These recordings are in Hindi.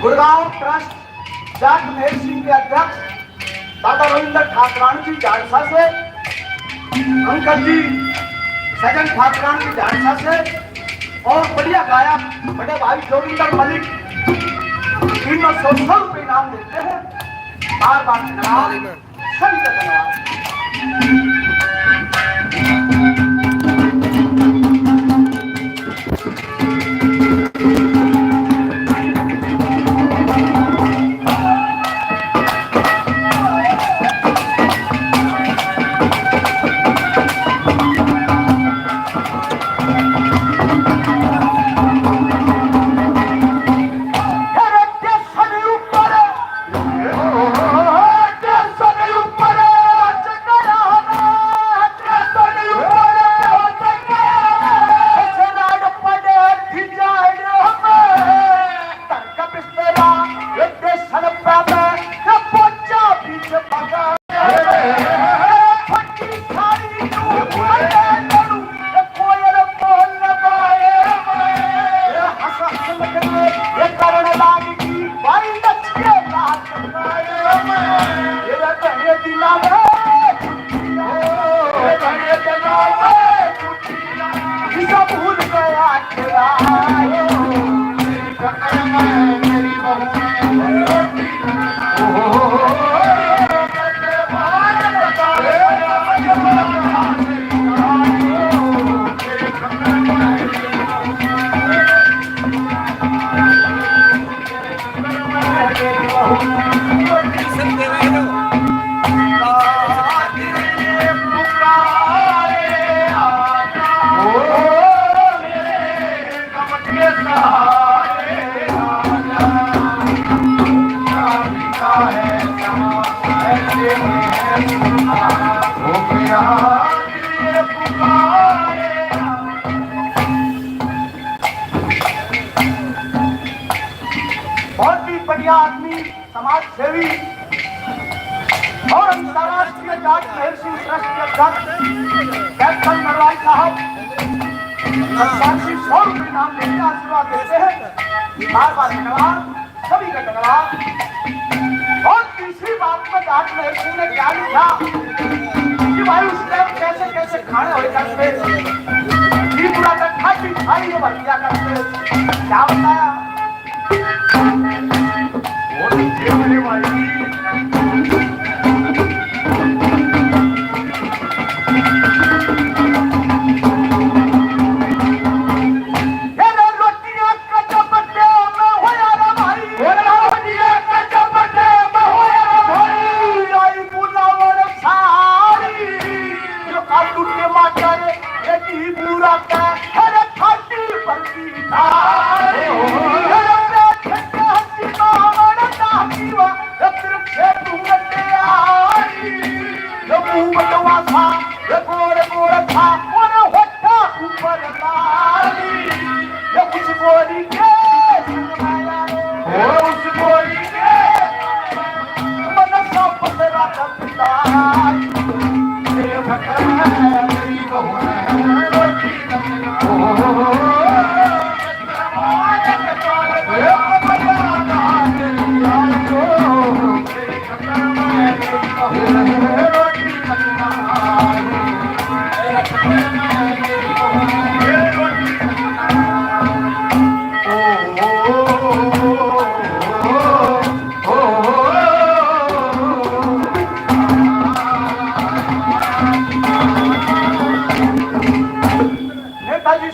गुड़गांव ट्रस्ट जाट महेश सिंह के अध्यक्ष दादा रविंद्र ठाकरान जी झाड़सा से, अंकल जी सजन ठाकरान जी झाड़सा से, और बढ़िया गायक बड़े भाई जोगिंदर मलिक 300 रुपये इनाम देते हैं। बार बार धन्यवाद, सभी का धन्यवाद। बहुत ही बढ़िया आदमी, समाज सेवी और अंतर्राष्ट्रीय जाट महेश सिंह ट्रस्ट के अध्यक्ष कैप्टन नरवाई साहब 100 रुपये इनाम देते आशीर्वाद देते हैं। बार बार धन्यवाद, सभी का धन्यवाद। और तीसरी बात में जाट महेश सिंह ने क्या लिखा कि भाई उस टाइम कैसे कैसे खाने हो करते, पूरा तक खाती खाई ये भटिया करते, क्या बताया वो नीचे मेरे भाई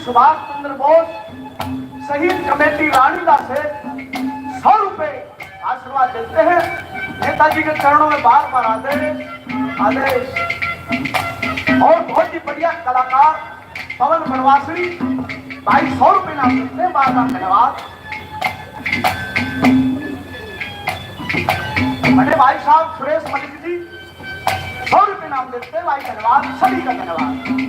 सुभाष चंद्र बोस शहीद कमेटी रानीदा से 100 रुपए आशीर्वाद देते हैं। नेताजी के चरणों में बार बार आदेश। और बहुत ही बढ़िया कलाकार पवन बनवासी भाई 100 रुपए नाम देते हैं, बार बार धन्यवाद। बड़े भाई साहब सुरेश मलिक जी 100 रुपए नाम देते हैं, भाई धन्यवाद, सभी का धन्यवाद।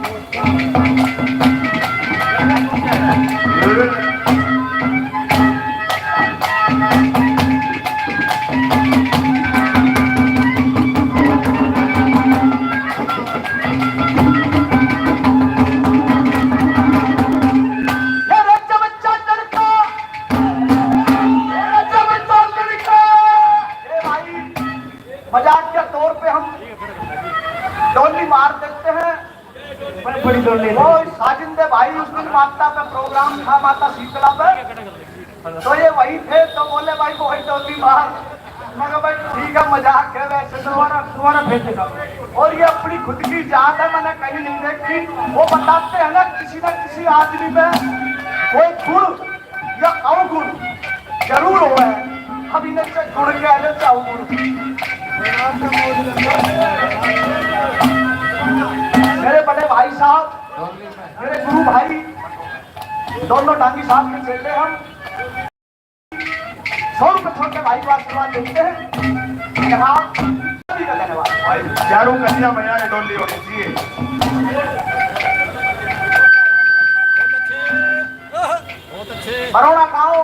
बड़ी डोली वो साजिंदे भाई उस दिन माता पे प्रोग्राम था, माता शीतला पे, तो ये वही थे, तो बोले भाई वो ही डोली मार। मगर भाई ठीक है, मजाक है वैसे, दोबारा फिर दिखा। और ये अपनी खुद की जात है, मैंने कहीं नहीं देखी। वो बताते हैं ना किसी आदमी में कोई गुण या अवगुण जरूर हो है। अब इन्हें से गुण के आने से अवगुण। मेरे बड़े भाई साहब, मेरे गुरु भाई, दोनों डांगी साहब के चेले हम 100 रुपए छोटे भाई को आशीर्वाद देते हैं। जनाब सभी का धन्यवाद। भाई चारों कन्या मैया ने डोली होनी चाहिए। बरौना गाँव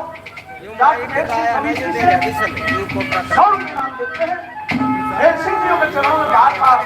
100 रुपए नाम देते हैं। सिंह जी के चुनाव में बात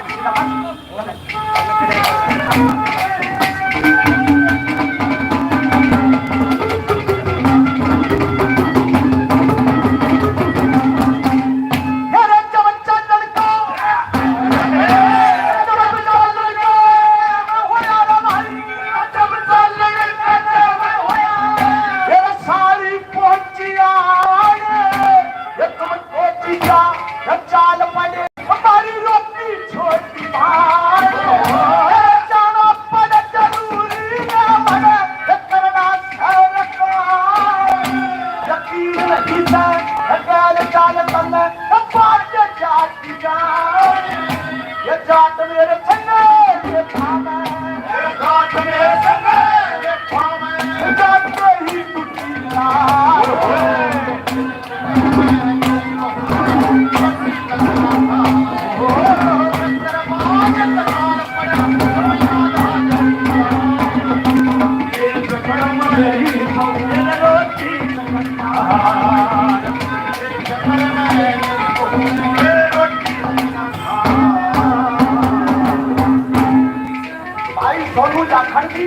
सोनू जाखड़ जी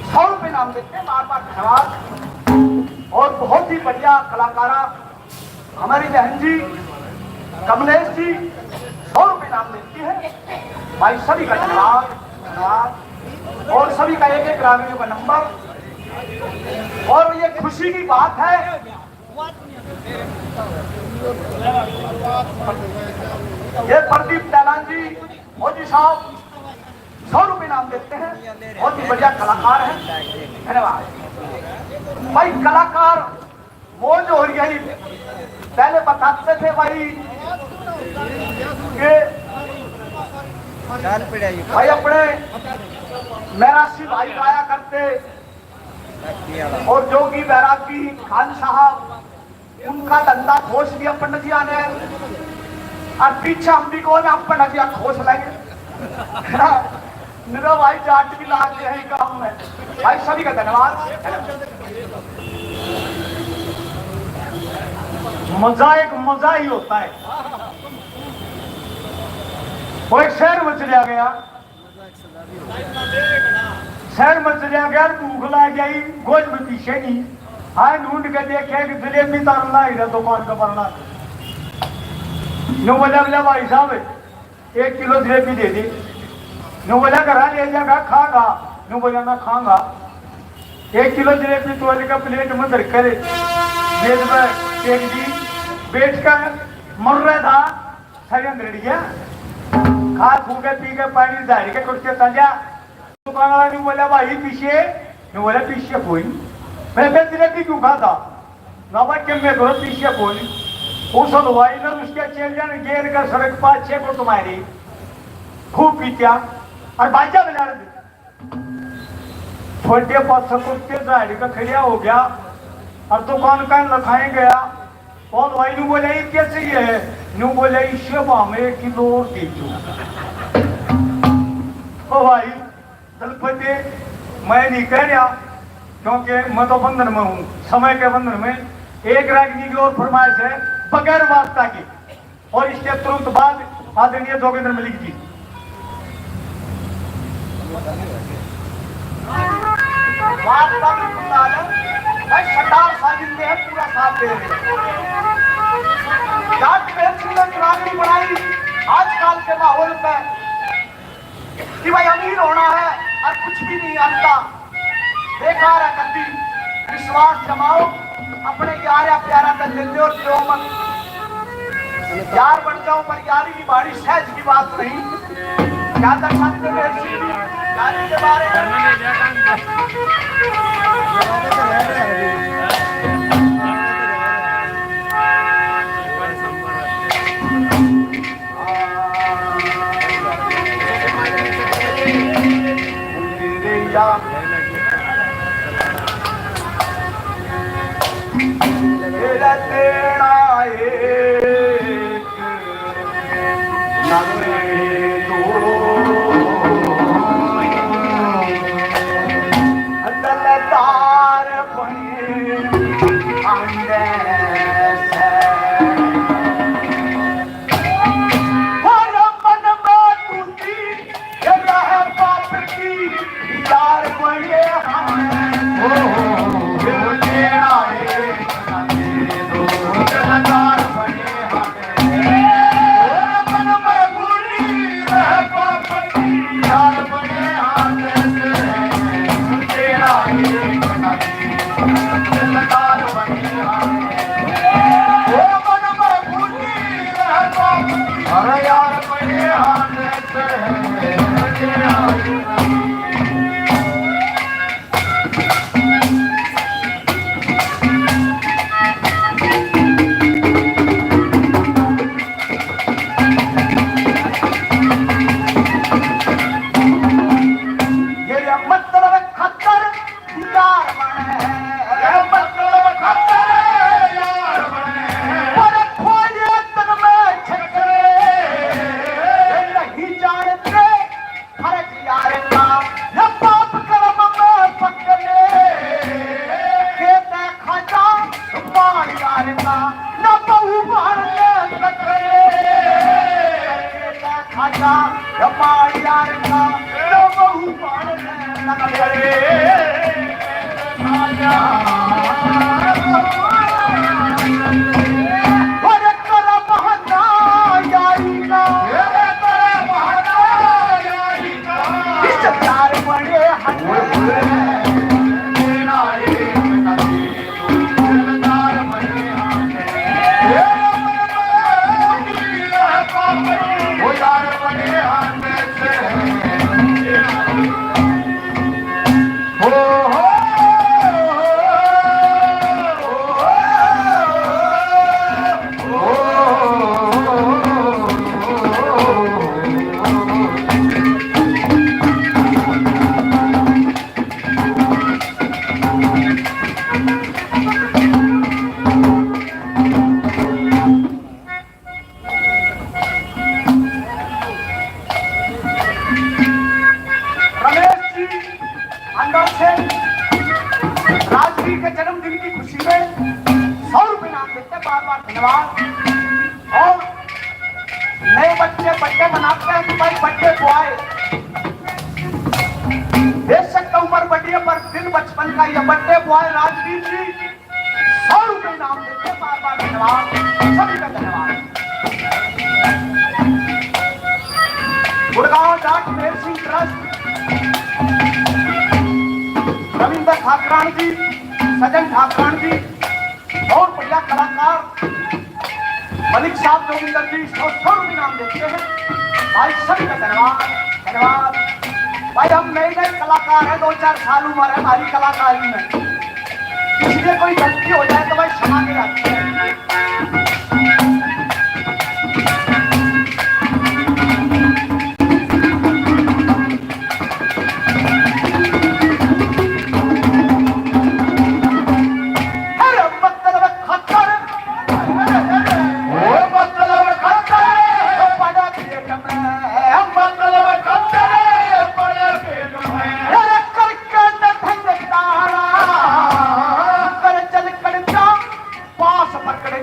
100 रुपए नाम देते हैं, बार बार धन्यवाद। और बहुत ही बढ़िया कलाकारा हमारी बहन जी कमलेश जी 100 रुपए नाम देती है। भाई सभी का धन्यवाद धन्यवाद। और सभी का एक एक ग्रामीणों का नंबर। और ये खुशी की बात है, ये प्रदीप दलान जी मोदी साहब 100 रुपए नाम देते हैं, बहुत ही बढ़िया कलाकार हैं, धन्यवाद। भाई कलाकार मौज हो रही है। पहले बताते थे भाई कि भाई अपने मैरासी भाई गाया करते और जोगी बैरागी खान साहब, उनका धंधा खोस दिया पंडित जी ने, और पीछे हम भी को हम पंडित जी खोस लेंगे। मेरा भाई जाट भी लाग गया है काम में। भाई सभी का धन्यवाद। मजा एक मजा ही होता है। वो एक शहर में चला गया, शहर में चला गया, भूख लग गई, गोद में पीछे नहीं। हाँ ढूंढ के देखे कि जलेबी तारना ही दुकान का बनना। नो बोला बोला भाई साहब 1 किलो जलेबी दे दी। नो बोला घर ले जाएगा खागा। नो बोला मैं खाऊंगा। 1 किलो जलेबी तोड़ का प्लेट में धर कर जेल में एक जी बैठ कर मर रहा था। सगन रेडी है, खा खू के पी के पानी झाड़ी के कुछ तंजा। दुकान वाला ने बोला भाई पीछे। नो बोला पीछे कोई। मैं जलेबी क्यों खाता ना भाई कि मैं घर पीछे कोई। उस हलवाई ने उसके चेले ने घेर कर सड़क 5-6 को तुम्हारी खूब पीत्या और बाजा बजा रहे। छोटे पास कुत्ते झाड़ी का खड़िया हो गया और दुकान का लखाए गया। और भाई नु बोले ये कैसे ही है। नु बोले इससे में 1 किलो और दे दो। ओ भाई दलपति मैं नहीं कह रहा, क्योंकि मैं तो बंधन में हूँ, समय के बंधन में। एक राजनी की और फरमाइश है बगैर वास्ता की, और इसके तुरंत बाद आदरणीय जोगेंद्र मलिक जी। भाई सरदार साजिंदे हैं, पूरा साथ दे रहे हैं। जाट पेंसिल ने चुनावी बनाई आजकल के माहौल में कि भाई अमीर होना है, विश्वास जमाओ अपने यार या प्यारा का दिल दे और क्यों मत यार बन जाओ पर यारी की बाड़ी सहज की बात नहीं। क्या दर्शाते हैं यारी के बारे तेरा तेरा एक नगरे दो दलदार बने अंडे से हर मन में टूटी रह बाप की यार बने हम तेरा एक दलदार बने मन में टूटी रह बाप की यार बने तेरा एक दलदार बने मन में टूटी रह बाप अरे यार बने और नए बच्चे बर्थडे मनाते हैं कि भाई बर्थडे बॉय बेशक का उम्र बढ़ी है पर दिल बचपन का ये बर्थडे बॉय राजवीर जी 100 रुपये इनाम देते हैं। बार बार धन्यवाद, सभी का धन्यवाद। गुड़गांव डाक मेहर सिंह ट्रस्ट, रविंद्र ठाकरान जी, सजन ठाकरान जी और बढ़िया कलाकार मलिक साहब जोगिंदर जी 100 रुपये इनाम देते हैं। भाई सभी का धन्यवाद धन्यवाद। भाई हम नए नए कलाकार हैं, 2-4 साल उम्र है हमारी कलाकारी में, इसलिए कोई गलती हो जाए तो भाई क्षमा के रखते हैं। पकड़े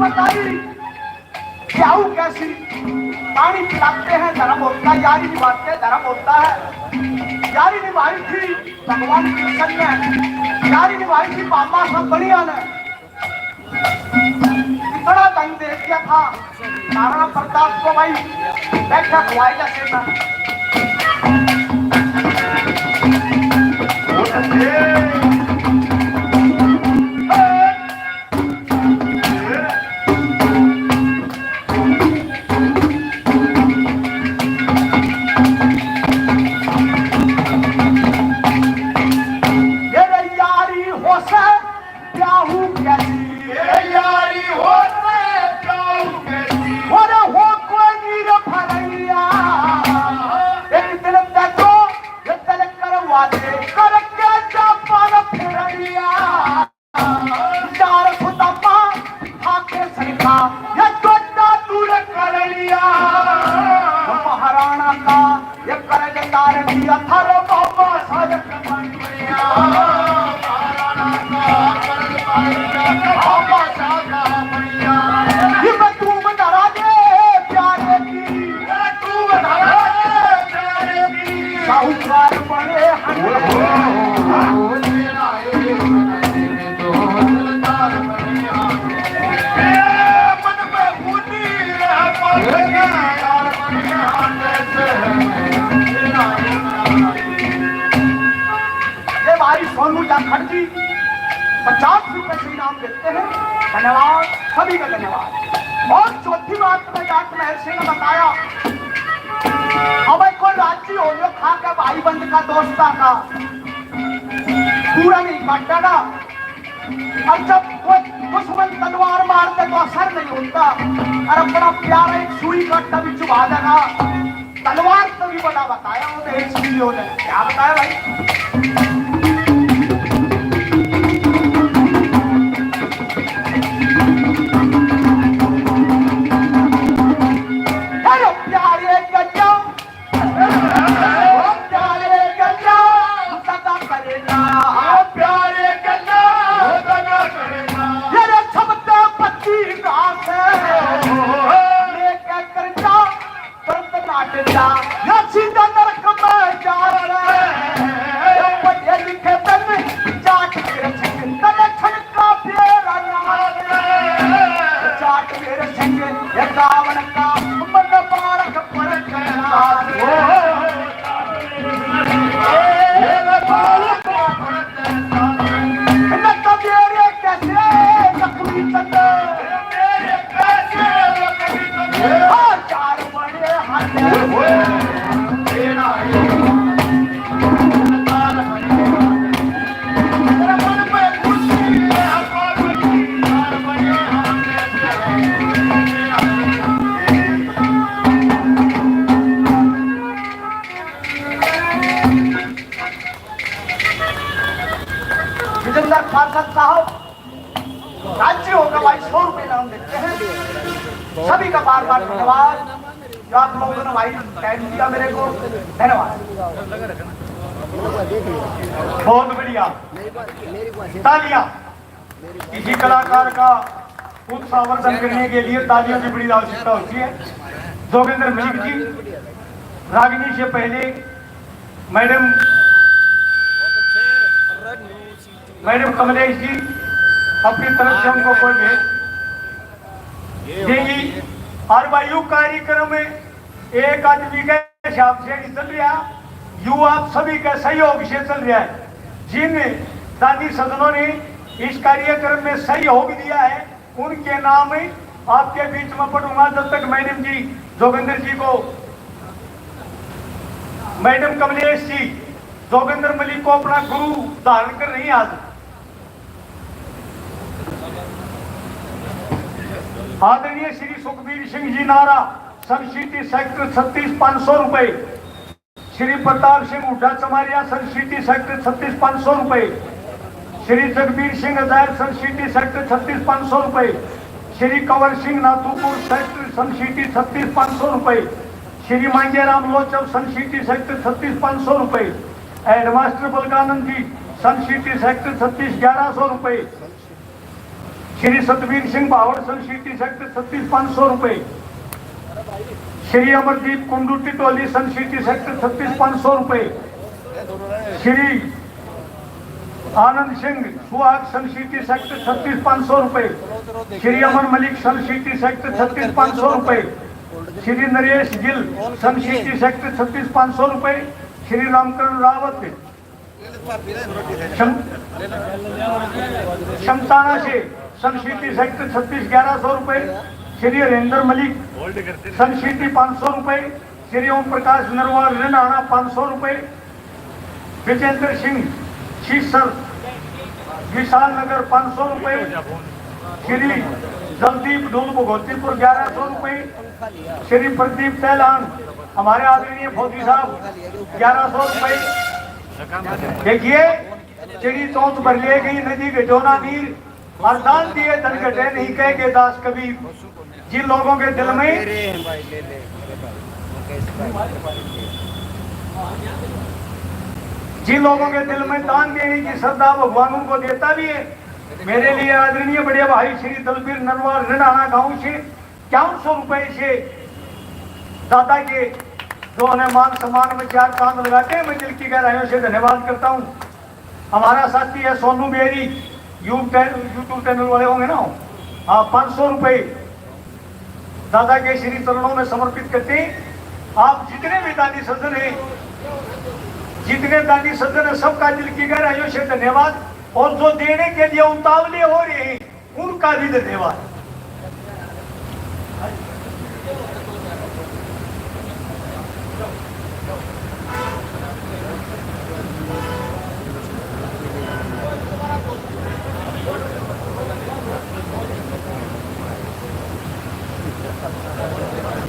बताई प्याऊ कैसी पानी पिलाते हैं धर्म होता है, यारी निभाते हैं धर्म होता है। यारी निभाई थी भगवान कृष्ण ने, यारी निभाई थी बाबा सब बढ़िया ने, इतना धन दे दिया था महाराणा प्रताप को भाई बैठा खुआई जैसे था। महाराणा का ये कर्जदार दिया था रे बाबा साजन साहूकार बड़े सोनू जाखड़ जी 50 रुपए से इनाम देते हैं। धन्यवाद, सभी का धन्यवाद। और चौथी बात में जाट महल सिंह ने बताया हमें कोई राजी हो जो खा के भाई बंद का दोस्ता का पूरा नहीं काटेगा। और जब कोई दुश्मन तलवार मारते तो असर नहीं होता और अपना प्यारा एक सुई काटता भी चुभा देगा। तलवार तो भी बड़ा बताया उन्हें इसलिए ने क्या बताया भाई। राज्य होगा भाई 100 रुपए नाम देते हैं। सभी का बार बार धन्यवाद जो आप लोगों ने भाई टाइम दिया मेरे को, धन्यवाद। बहुत बढ़िया तालियां किसी कलाकार का उत्साहवर्धन करने के लिए तालियों की बड़ी आवश्यकता होती है। जोगेंद्र मलिक जी, रागिनी से पहले मैडम कमलेश जी अपनी तरफ से हमको कोई भेज देगी। और वायु कार्यक्रम में एक आदमी के हिसाब से नहीं चल रहा, यू आप सभी के सहयोग से चल रहा है। जिन दादी सदनों ने इस कार्यक्रम में सहयोग दिया है उनके नाम आपके बीच में पढ़ूंगा। जब तक मैडम जी जोगेंद्र जी को, मैडम कमलेश जी जोगेंद्र मलिक को अपना गुरु धारण कर रही आज। आदरणीय श्री सुखबीर सिंह जी नारा सन सिटी सेक्टर 36 500 रुपए। श्री प्रताप सिंह उड्डा चमारिया सन सिटी सेक्टर 36 500 रुपए। श्री जगबीर सिंह अजायर सन सिटी सेक्टर 36 500 रुपए। श्री कंवर सिंह नाथुपुर सेक्टर सन सिटी 36 500 रुपए। श्री मांगेराम लोचव सन सिटी सेक्टर 36 500 रुपए। हेडमास्टर बलकानंद जी सन सिटी सेक्टर 36 1100 रुपए। श्री सतवीर सिंह बावड़ सन सिटी सेक्टर 36,500 रुपए। श्री अमरदीप कुंडू टिटोली सन सिटी सेक्टर 36,500 रुपए। श्री आनंद सिंह सुहाग सन सिटी सेक्टर 36,500 रुपए। श्री अमन मलिक सन सिटी सेक्टर 36,500 रुपए। श्री नरेश गिल सन सिटी सेक्टर 36,500 रुपए। श्री रामकरण रावत शमताना से सन सिटी सेक्टर 36,1100 रुपए। श्री हरेंद्र मलिक सन सिटी 500 रुपए। श्री ओम प्रकाश नरवाल रिनाना 500 रुपए। विजेंद्र सिंह शीसर विशाल नगर 500 रुपए। श्री जलदीप डोल भगवतीपुर 1100 रुपए। श्री प्रदीप तैलान हमारे आदरणीय फौजी साहब 1100 रुपए। देखिए चिड़ी चौथ भर ले गई नदी घटोना नीर और दान दिए धन घटे नहीं कह के दास कबीर। जिन लोगों के दिल में दान देने की श्रद्धा भगवान उनको देता भी है। मेरे लिए आदरणीय बड़े भाई श्री दलबीर नरवाल रिनाना गांव से 5100 रुपए से दादा के जो उन्हें मान सम्मान में 4 चांद लगाते हैं, मैं दिल की गहराइयों से धन्यवाद करता हूँ। हमारा साथी है सोनू बेरी, यूट्यूब चैनल वाले होंगे ना, हाँ 500 रुपए दादा के श्री चरणों में समर्पित करते हैं। आप जितने भी दानी सज्जन हैं, सबका दिल की गहराइयों से धन्यवाद। और जो देने के लिए उतावले हो रहे हैं उनका भी धन्यवाद।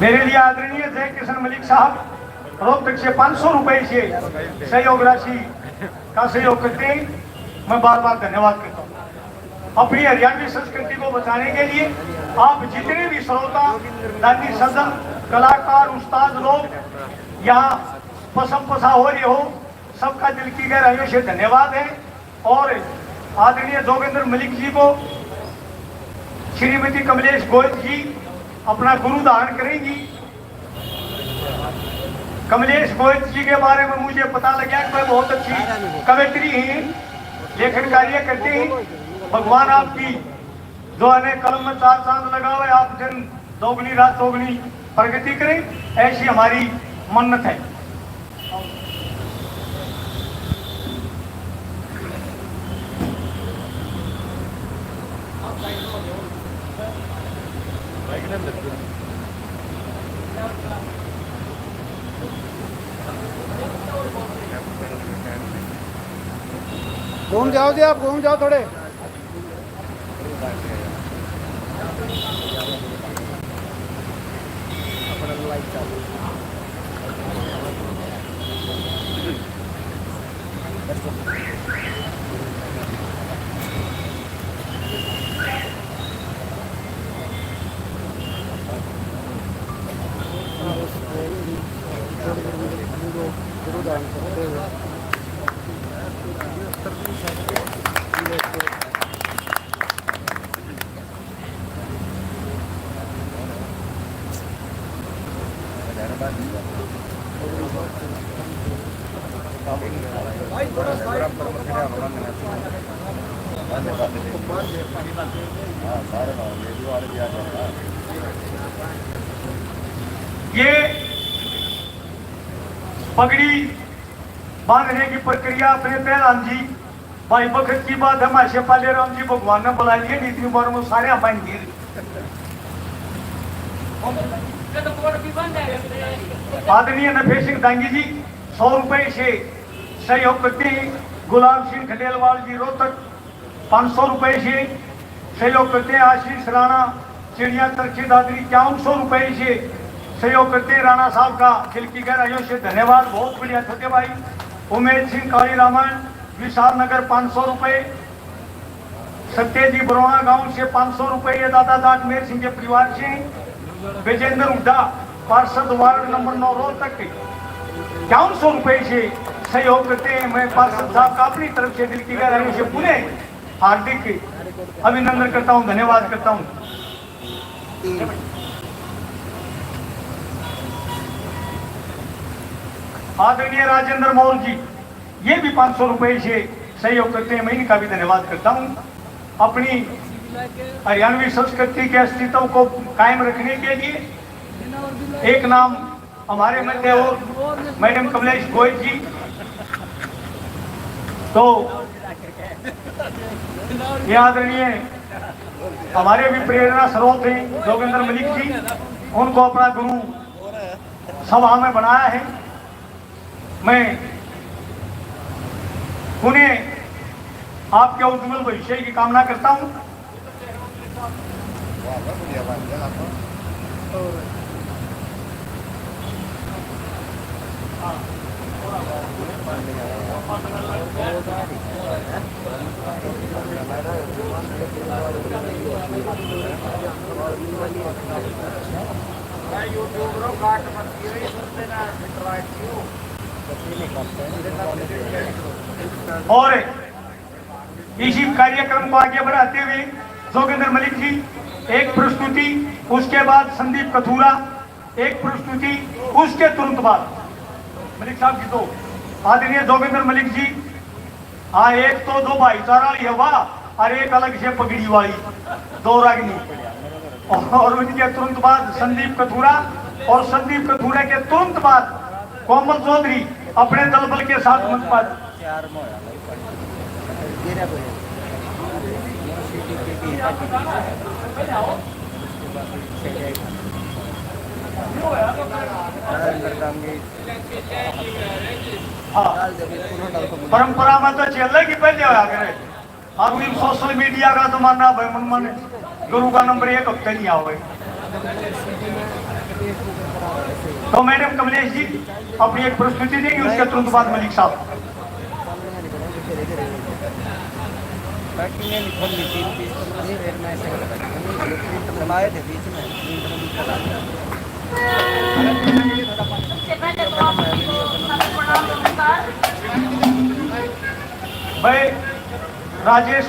मेरे लिए आदरणीय जय किशन मलिक साहब रोहतक से 500 रुपए से सहयोग राशि का सहयोग करते हैं, मैं बार बार धन्यवाद करता हूँ। अपनी हरियाणवी संस्कृति को बचाने के लिए आप जितने भी श्रोता दानी सज्जन कलाकार उस्ताद लोग यहाँ पसम पसा हो रहे हो, सबका दिल की गहराइयों से धन्यवाद है। और आदरणीय जोगेंद्र मलिक जी को श्रीमती कमलेश गोयल जी अपना गुरु धारण करेंगी। कमलेश गोयल जी के बारे में मुझे पता लगा कि बहुत अच्छी कवित्री हैं, लेखन कार्य करते हैं। भगवान आपकी जो है कलम में 4 चांद लगा हुआ है, आप दिन दोगुनी रात दोगुनी प्रगति करें, ऐसी हमारी मन्नत है। घूम जाओ जी, आप घूम जाओ थोड़े। ये पगड़ी बांधने की प्रक्रिया अपने पहलवान जी भाई बखत की बात है, माशे पाले राम जी भगवान ने बुला लिए, नीति बार में सारे अपन गिर। आदरणीय नफे सिंह दांगी जी 100 रुपए से सहयोग करते हैं। गुलाब सिंह खंडेलवाल जी रोहतक 500 रुपए से सहयोग करते हैं। आशीष राणा चिड़िया तरक्की दादरी 5100 रुपए से सहयोग करते हैं। राणा साहब का दिल की गहराइयों से धन्यवाद, बहुत बढ़िया छोटे भाई। उमेश सिंह काली रामायण विशाल नगर 500 रुपए। सत्यजी बरोड़ा गांव से 500 रुपए ये दादा दाटमेर सिंह के परिवार से। विजेंद्र हुड्डा पार्षद वार्ड नंबर 9 रोहतक 5100 रुपए से सहयोग करते हैं। मैं पार्षद साहब का अपनी तरफ से दिल की गहराइयों से पुनः हार्दिक अभिनंदन करता हूँ, धन्यवाद करता हूँ। आदरणीय राजेंद्र मौर्य जी, ये भी 500 रुपए से सहयोग करते हैं, मैं इनका भी धन्यवाद करता हूँ। अपनी हरियाणवी संस्कृति के अस्तित्व को कायम रखने के लिए एक नाम हमारे मध्य और मैडम कमलेश गोयल जी, तो ये आदरणीय हमारे भी प्रेरणा स्रोत हैं जोगिंदर मलिक जी, उनको अपना गुरु सभा में बनाया है। मैं उन्हें आपके उज्जवल भविष्य की कामना करता हूं। और इसी कार्यक्रम को आगे बढ़ाते हुए जोगिंदर मलिक जी एक प्रस्तुति, उसके बाद संदीप कथूरा एक प्रस्तुति, उसके तुरंत बाद मलिक साहब की दो आदरणीय जोगिंदर मलिक जी। हाँ, एक तो दो भाईचारा युवा और एक अलग से पगड़ी वाली दो रागिनी, और उनके तुरंत बाद संदीप कथूरा, और संदीप कथूरा के तुरंत बाद कोमल चौधरी अपने दल बल के साथ मंच पर। परंपरा में तो चल की पहले होया करे, अब सोशल मीडिया का जमाना भाई, मन गुरु का नंबर 1 हफ्ते नहीं आवे। तो मैडम कमलेश जी अपनी एक प्रस्तुति देंगे, उसके तुरंत बाद मलिक साहब। भाई राजेश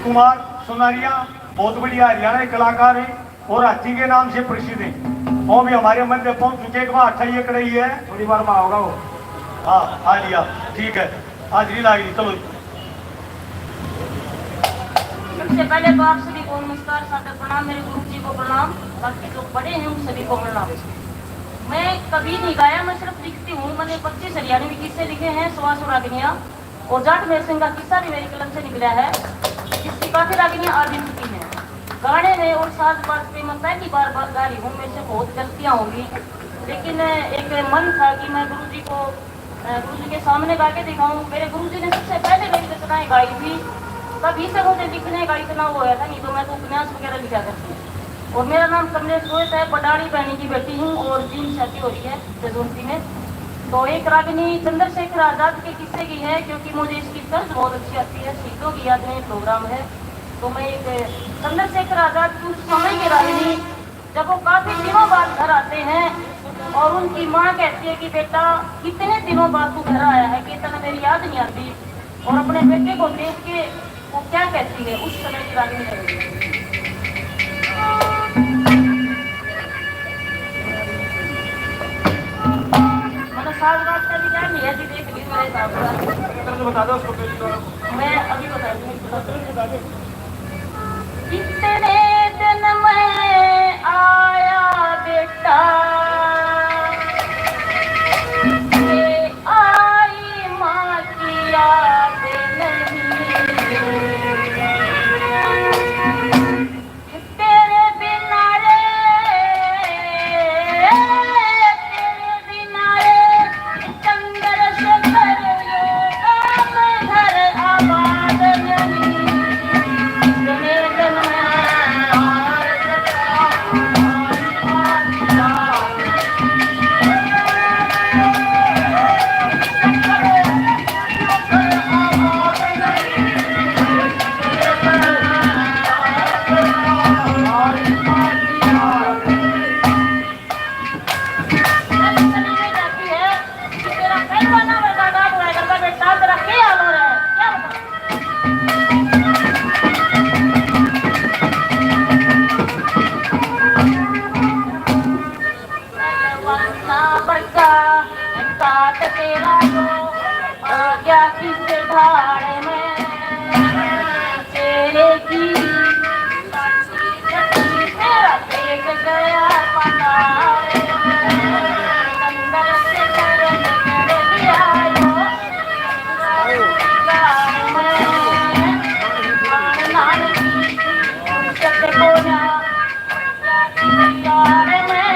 कुमार सुनारिया बहुत बढ़िया हरियाणा कलाकार है और हाथी के नाम से प्रसिद्ध है। वो भी हमारे मध्य पहुंच चुके, एक बार 28 एकड़ ही है, थोड़ी बार में होगा वो। हाँ, आ लिया, ठीक है, हाजिरी लागी। चलो, सबसे पहले तो आप सभी को नमस्कार, सादर प्रणाम, मेरे गुरु जी को प्रणाम, बाकी जो बड़े हैं उन सभी को प्रणाम। मैं कभी नहीं गाया, मैं सिर्फ लिखती हूँ। मैंने 25 हरियाणवी किस्से लिखे हैं, 100 रागिनियाँ, और जाट मेर सिंह का किस्सा भी मेरी कलम से निकला है, जिसकी काफी रागिनियाँ आ भी चुकी हैं। गाने में और साज बाज पे मैं पहली बार गा रही हूँ, मेरे से बहुत गलतियाँ होंगी, लेकिन एक मन था कि मैं गुरु जी के सामने गा के दिखाऊँ। मेरे गुरु जी ने सबसे पहले मेरी रचनाएं गाई थी, तभी से मुझे लिखने का इतना वो है था, नहीं तो मैं तो उपन्यास वगैरह लिखा करती हूँ। और मेरा नाम कमलेश गोयल है, बडाड़ी बहनी की बेटी हूँ, और जीन शादी हो रही है जजोंती में। तो एक रागिनी चंद्रशेखर आजाद के किस्से की है, क्योंकि मुझे इसकी तर्ज बहुत अच्छी आती है। शहीदों की याद में प्रोग्राम है, तो मैं एक चंद्रशेखर आजाद की उस समय की रागिनी, जब वो काफी दिनों बाद घर आते हैं और उनकी माँ कहती है कि बेटा कितने दिनों बाद तू घर आया है, कहता ना मेरी याद नहीं आती, और अपने बेटे को देख के वो क्या कहती है, उस समय की रागिनी है। मतलब साल बाद का भी क्या नहीं है जी, देख लीजिए मेरे हिसाब से। बता दो उसको, मैं अभी बता दूँ। कितने दिन में आया बेटा, आई माँ की याद नहीं, तेरे बिना रे चंद्रशेखर घर आबाद नहीं। धाड़ में तेरे की मेरा पेट गया पताल में अंदर से दर्द कर दिया यो धाड़ में नान की सत बोला यार में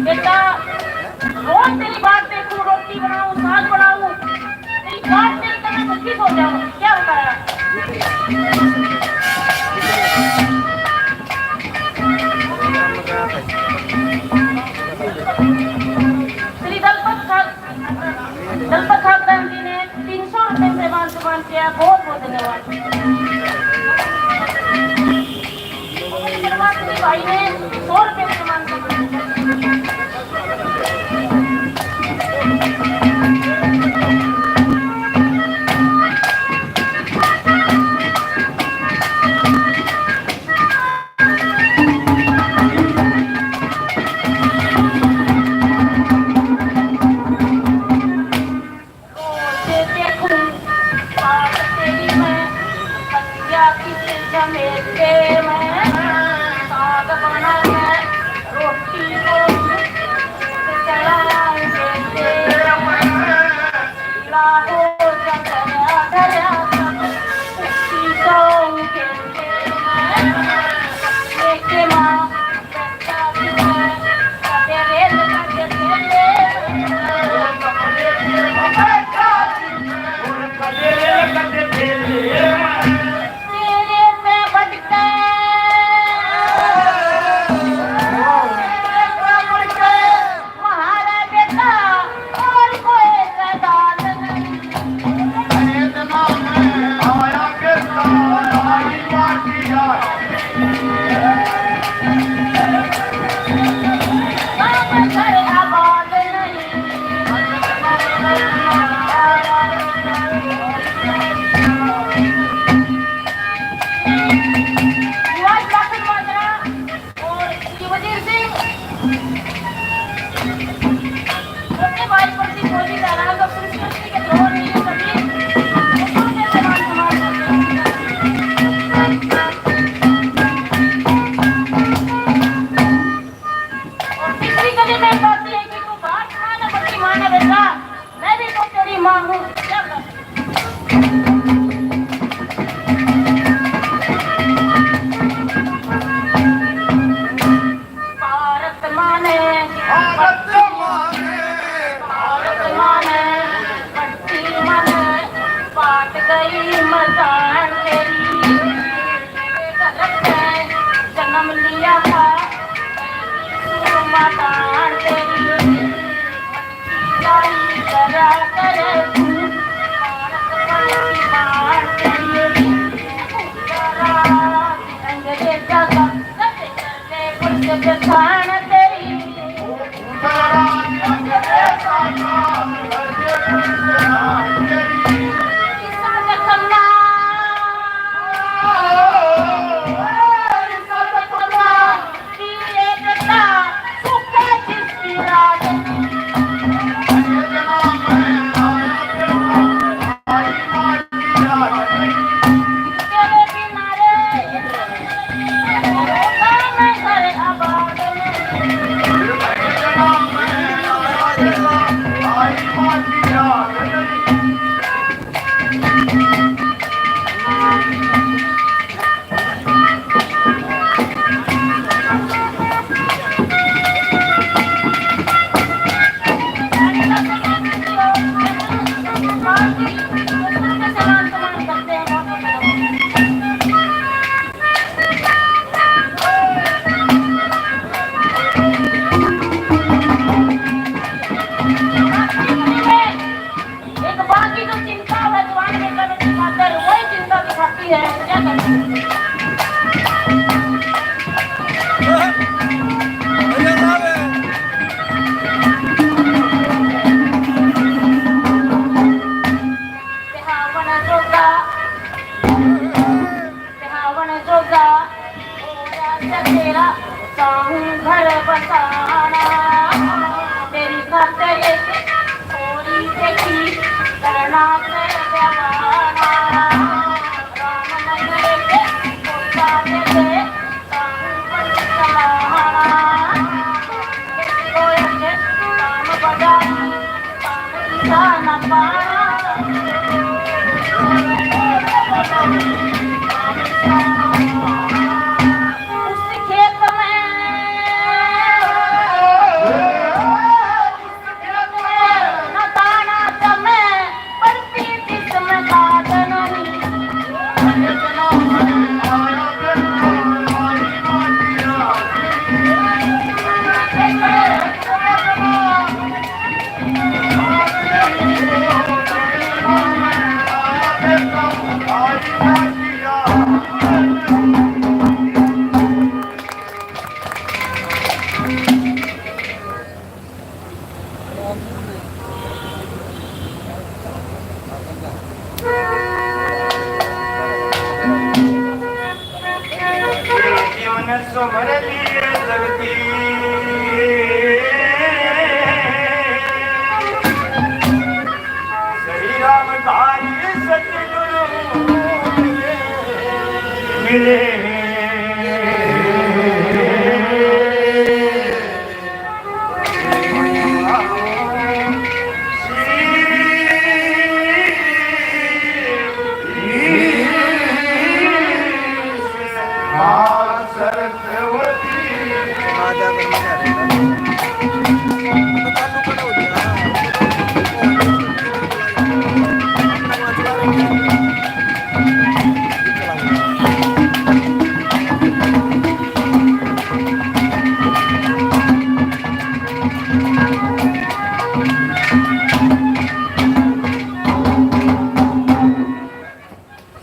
बेटा रोज तेरी बात देखूं, रोटी बनाऊं, साग बनाऊं, तेरी बात देख कर मैं दुखी हो जाऊं, क्या बताया? श्री दलपत खान जी ने 300 रुपए से मान सम्मान किया, बहुत बहुत धन्यवाद। भाई ने 100 रुपए से मान सम्मान किया। तेरा चाहूं घर बसाना तेरी खातिर थोड़ी देखी करना कर जवाना राम नगर के कोटा दे चाहूं बन चलाना कोई के काम बजाई काम न पाना उस खेत में न दाना जमे पर पीती में खाद नहीं जीवन सुमर लिए जगती श्री राम धारी सतगुरु मिले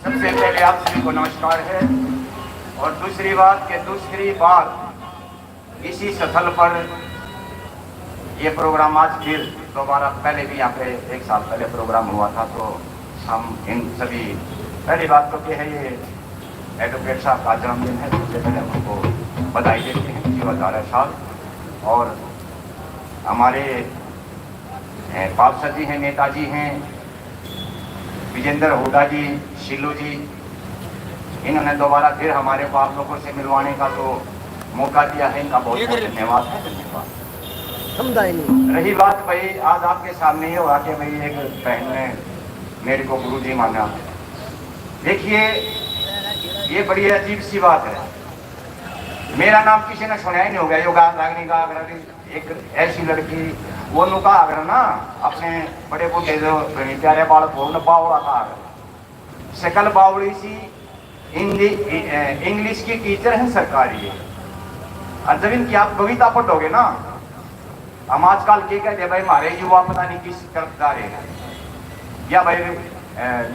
सबसे पहले आप सभी को नमस्कार है। और दूसरी बात इसी स्थल पर ये प्रोग्राम आज फिर दोबारा, पहले भी यहाँ पे 1 साल पहले प्रोग्राम हुआ था, तो हम इन सभी, पहली बात तो क्या है, ये एडवोकेट साहब का जन्मदिन है, सबसे पहले हमको बधाई देते हैं, जीवन 12 साल। और हमारे पापसा जी हैं, नेताजी हैं, विजेंद्र हुड्डा जी, शीलू जी, इन्होंने दोबारा फिर हमारे को आप लोगों से मिलवाने का तो मौका दिया है, इनका बहुत बहुत धन्यवाद है। रही बात भाई, आज आपके सामने ये हुआ कि भाई एक बहन ने मेरे को गुरुजी माना। देखिए ये बड़ी अजीब सी बात है, मेरा नाम किसी ने सुना ही नहीं होगा। योगा रागनी का एक ऐसी लड़की वो नुका अगर ना अपने बड़े बूढ़े जो प्यारे बालक हो न बावड़ा का शकल बावड़ी सी, इंग्लिश की टीचर है सरकारी। और जब इनकी आप कविता पढ़ोगे ना, हम आजकल क्या कहते हैं भाई हमारे युवा पता नहीं किस तरफ जा रहे हैं, या भाई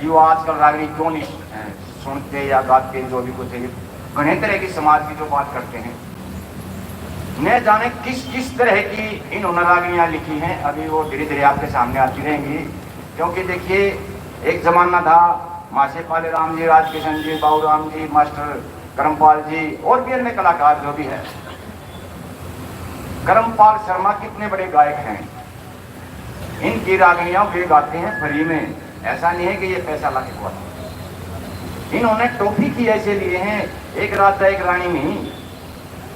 युवा आजकल रागनी क्यों नहीं सुनते या गाते, जो भी कुछ है घने तरह की समाज की जो बात करते हैं, न जाने किस किस तरह की इन्होंने रागनियाँ लिखी हैं। अभी वो धीरे धीरे आपके सामने आती रहेंगी, क्योंकि देखिए एक जमाना था मासे पाले राम जी, राजकिशन जी, बाबू राम जी, मास्टर करमपाल जी और भी अन्य कलाकार जो भी है। करमपाल शर्मा कितने बड़े गायक हैं, इनकी रागनियाँ वे गाते हैं फ्री में, ऐसा नहीं है कि ये पैसा ला के हुआ। इन्होंने टॉफी की ऐसे लिए हैं, एक राजा एक रानी नहीं,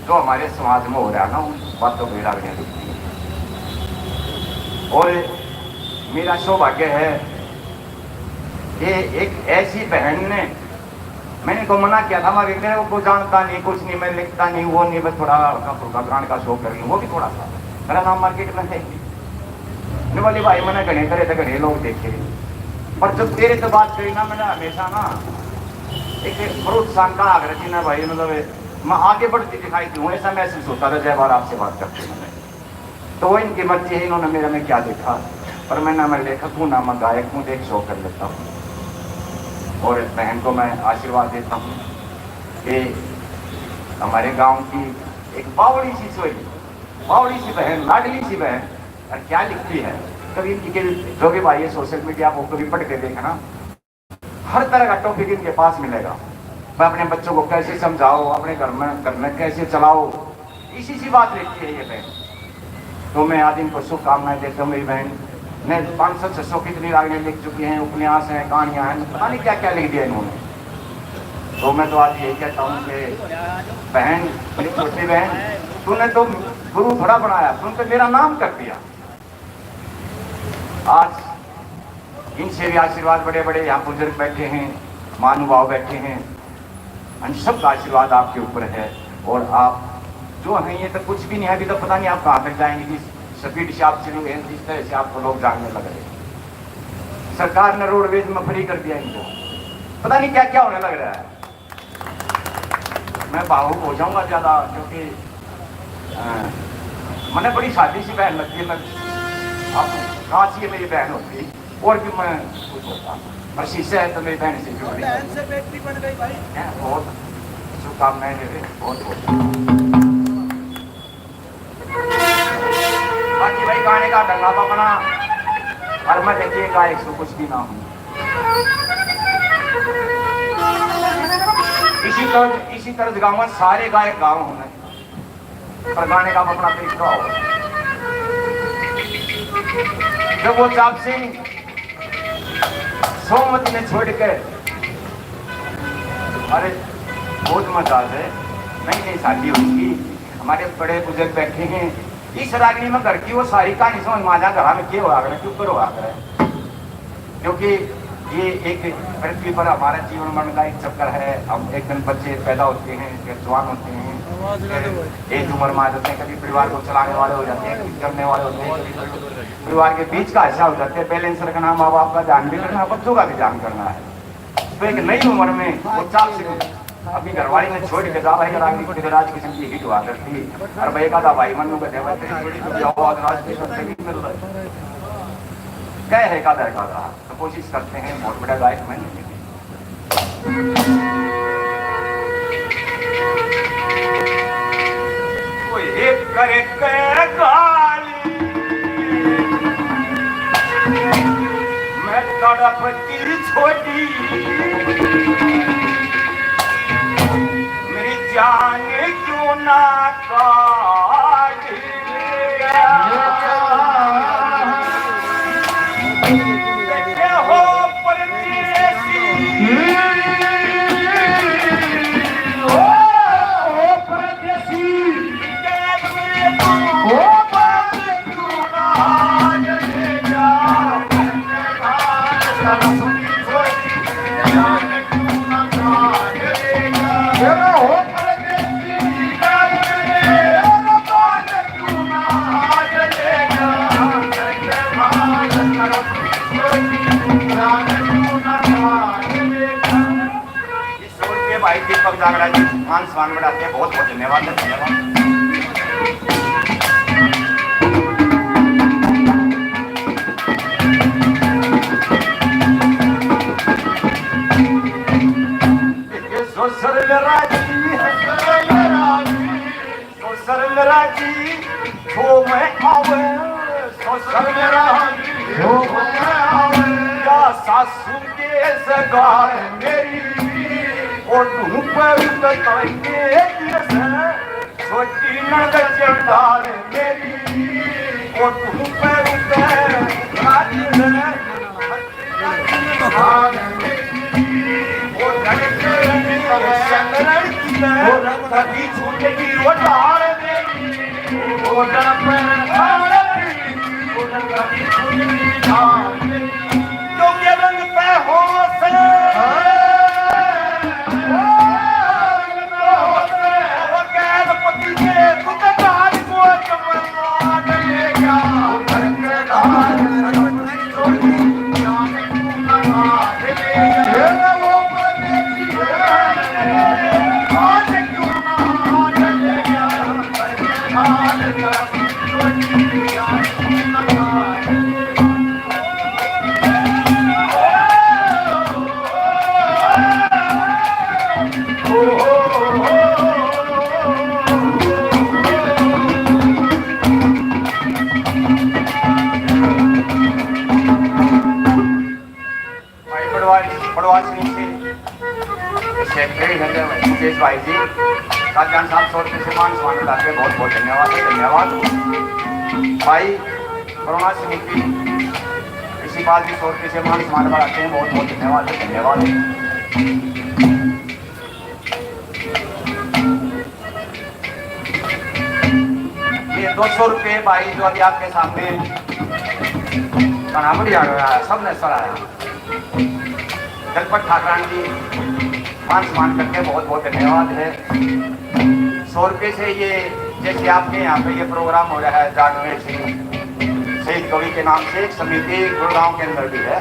जो हमारे समाज में हो रहा है ना, उन बातों को रागनियाँ लिखती हैं। और मेरा सौभाग्य है कि एक ऐसी बहन ने, मैंने को मना किया था, मैं वो जानता नहीं, कुछ नहीं, मैं लिखता नहीं, वो नहीं, मैं थोड़ा गान का शौक कर लूँ, वो भी थोड़ा सा, मेरा नाम मार्केट में है नहीं बोली भाई, मैंने घने करे थे, घने लोग देखे, पर जब तेरे तो बात करी ना, मैंने हमेशा ना एक प्रोत्साहन का आग्रह थी ना भाई, मतलब मैं आगे बढ़ती दिखाई दूँ, ऐसा महसूस होता था जय बार आपसे बात करते मैंने। तो वो इनकी मर्जी है, इन्होंने मेरा में क्या देखा, पर मैं लेखक हूँ ना, मैं गायक हूँ, एक शो कर लेता हूँ। और इस बहन को मैं आशीर्वाद देता हूँ कि हमारे गांव की एक बावड़ी सी सोई, बावड़ी सी बहन, लाडली सी बहन, और क्या लिखती है। कभी इनकी जो भी भाई सोशल मीडिया को कभी पढ़ के देखना, हर तरह का टॉपिक इनके पास मिलेगा। मैं अपने बच्चों को कैसे समझाओ, अपने घर में कैसे चलाओ, इसी सी बात रहती है ये बहन। तो मैं आज इनको शुभकामनाएं देता हूँ। मेरी बहन ने 500-600 कितनी रागें लिख चुकी हैं, उपन्यास हैं, कहानियाँ हैं, पता नहीं क्या क्या लिख दिया इन्होंने। तो मैं तो आज यही कहता हूँ कि बहन, मेरी छोटी बहन, तूने तो गुरु थोड़ा बनाया, तूने तो मेरा नाम कर दिया। आज इनसे भी आशीर्वाद, बड़े बड़े यहाँ बुजुर्ग बैठे हैं, महानुभाव बैठे हैं, हम सबका आशीर्वाद आपके ऊपर है। और आप जो हैं ये तो कुछ भी नहीं है, अभी तो पता नहीं आप कहाँ तक जाएंगे। जिस स्पीड से आप चले हैं, जिस तरह से आपको लोग जानने लग रहे। सरकार ने रोडवेज में फ्री कर दिया इनको, पता नहीं क्या क्या होने लग रहा है। मैं भावुक हो जाऊंगा ज्यादा, क्योंकि मैंने बड़ी शादी सी बहन लगती है। मैं आप काश ये मेरी बहन होती और भी मैं कुछ होता, पर शीशे है तो मेरी बहन से जुड़ गई। बहुत शुभकामनाएं मेरे, बहुत बहुत। बाकी भाई गाने का ढंगा तो बना, और मैं देखिए गायक से कुछ भी ना हूँ। इसी तरह गाँव में सारे गायक गाँव होना, पर गाने का अपना तरीका हो। जब वो चाप सिंह सोमवती ने छोड़ के, अरे बहुत मजा है, नई नई शादी हुई, हमारे बड़े बुजुर्ग बैठे हैं, इस रागनी में घर की वो सारी कहानी समझ माजा घर में क्यों हुआ करे, क्यों करो हुआ करे। क्योंकि ये एक पृथ्वी पर हमारा जीवन मरण का एक चक्कर है। हम एक दिन बच्चे पैदा होते हैं, फिर जवान होते हैं, एक उम्र में आ जाते हैं, कभी परिवार को चलाने वाले हो जाते हैं, कुछ करने वाले होते हैं, परिवार के बीच का हिस्सा हो जाते हैं। बैलेंस रखना, माँ बाप का ध्यान भी करना, बच्चों का भी ध्यान करना है। तो एक नई उम्र में वो चाप से अपनी घरवाली ने छोड़ के जा भाई राज किस्म की हिट हुआ करती, और भाई का भाई मन में कहते क्या है का रहा। तो कोशिश करते हैं बहुत बड़ा गायक में करे गाली, मैं तड़पती छोटी मेरी जान क्यों ना काट हो परदेसी, ओ परदेसी, ओ भाई दीपक जागड़ा जी मान सम्मान बढ़ाते हैं, बहुत बहुत धन्यवाद। सासू के सगार मेरी और धूप छोटी नंद चंदार मेरी और धूप कभी छूटेगी वो डाल क्योंकि रंग पे हो से जान साहब 100 रुपये से मान सम्मान मिलाते बहुत बहुत धन्यवाद है, धन्यवाद। भाई कोरोना समिति इसी बात भी 100 रुपये से मान सम्मान बढ़ाते हैं, बहुत बहुत धन्यवाद है, धन्यवाद। ये 200 रुपये भाई जो अभी आपके सामने बराबरी आ गया है, सबने सराहा। दलपत ठाकरान जी मान सम्मान करके बहुत बहुत धन्यवाद है। 100 रुपये से ये जैसे आपके यहाँ पे ये प्रोग्राम हो रहा है जागमेल सिंह शहीद कवि के नाम से एक समिति गुड़गांव के अंदर भी है,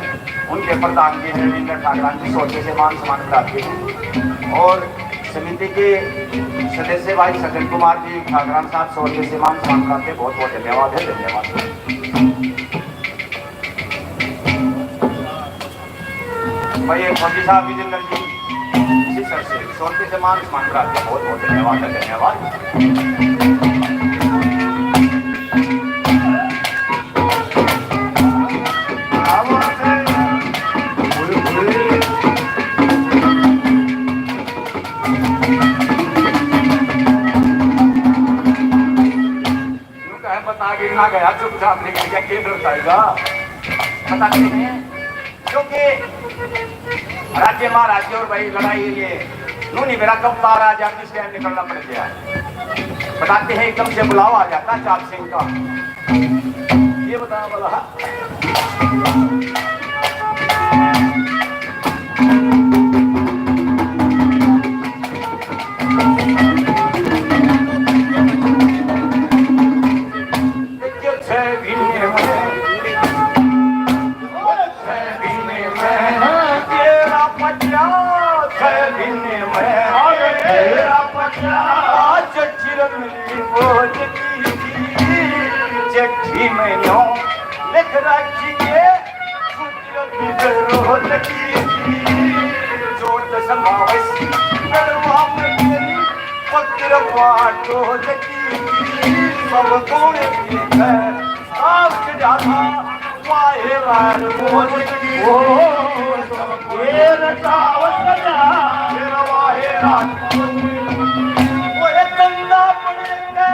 उनके प्रधान जी रविंद्र ठाकरान जी 100 रुपये से मान सम्मान कराते हैं। और समिति के सदस्य भाई सज्जन कुमार जी ठाकरान साहब 100 रुपये से मान सम्मान कराते हैं, बहुत बहुत धन्यवाद है, धन्यवाद। भाई फौजी साहब विजेंद्र जी इसी सर से 100 रुपये से मान सम्मान कराते हैं, बहुत बहुत धन्यवाद है, धन्यवाद। बता गिरना गया चुपचाप निकल गया केंद्र उठाएगा बताते हैं, क्योंकि राज्य महाराज्य और भाई लड़ाई ये नूनी मेरा कब तार आ जाती किस टाइम निकलना पड़ गया। बताते हैं एकदम से बुलावा आ जाता चाप सिंह का, ये बता बोला चिट्ठी में लिख रखिए जोत समावेश करवा मेरी पत्र पाटो सब गुण है आप जाना वाहे वार मोर ओ ये रटावत ना मेरा वाहे रात वो गंगा पड़ेगा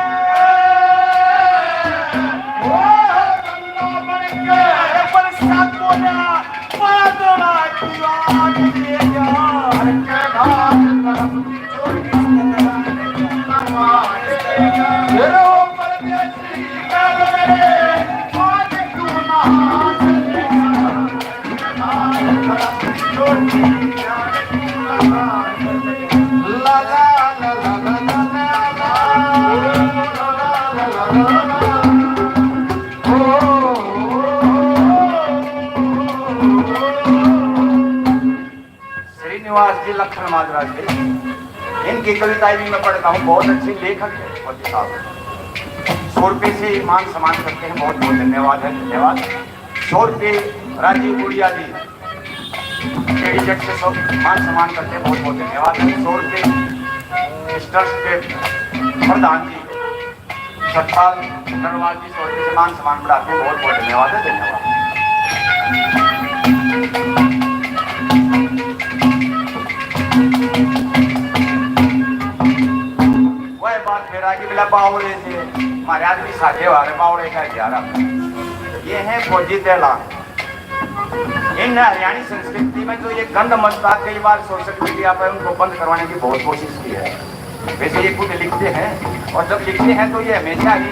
श्रीनिवास जी लक्ष्मण महाराज जी, इनकी कविताएं भी मैं पढ़ता हूँ, बहुत अच्छे लेखक है फौजी साहब। 100 रुपये से मान सम्मान करते हैं, बहुत बहुत धन्यवाद है, धन्यवाद। 100 रुपये राजीव गुड़िया जी जट से मान सम्मान करते हैं, बहुत बहुत धन्यवाद है। 100 रुपये इस ट्रस्ट के प्रधान जी सतपाल धनवाल जी 100 रुपये से मान सम्मान बढ़ाते हैं, बहुत बहुत धन्यवाद है, धन्यवाद। वह बात मेरा कि मिला बावड़े से हमारे आदमी साझे वाले बावड़े का 11 ये है फौजी तेला। इन हरियाणी संस्कृति में जो ये गंध मचता कई बार सोशल मीडिया पर उनको बंद करवाने की बहुत कोशिश की है। वैसे ये खुद लिखते हैं और जब लिखते हैं तो ये हमेशा ही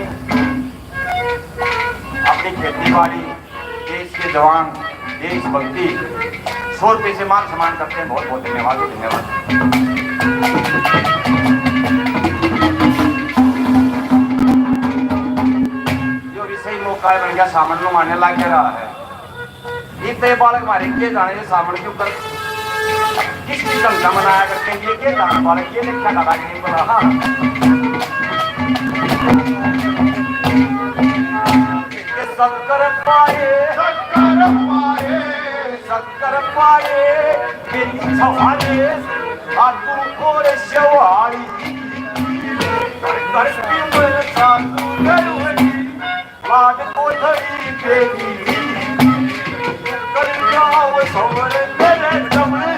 अपनी खेती बाड़ी, देश के जवान, देशभक्ति 100 रुपये से मान सम्मान करते हैं, बहुत बहुत धन्यवाद, धन्यवाद। जो विषय मौका बन गया सामन लो मारने लग रहा है। इतने बालक मारे के जाने से सामन के ऊपर किस ढंग का मनाया करते हैं, ये के जान बालक ये लिखा का नहीं बोला। हाँ शक्कर पाए शक्कर पाए मेरी सवाले आतू और शवाली कर पिंगल सातू गरुड़ी लाड कोठरी बेटी कर जाओ सोवर तेरे दम में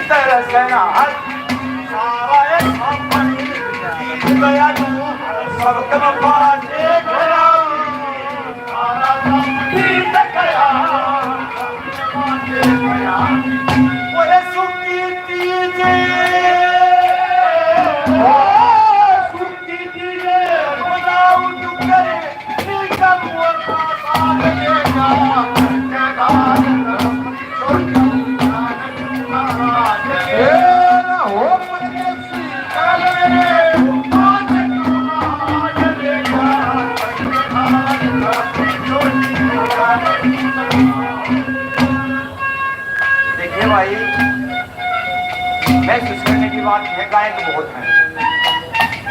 तरह से ना सारा एक गया सब कम पासे गया ओए सुखी तीजे सुखी तीजे बनाऊ तू करे निकम वरता साथ देगा देखिए भाई, मैं खुश करने की बात है, गायक बहुत हैं।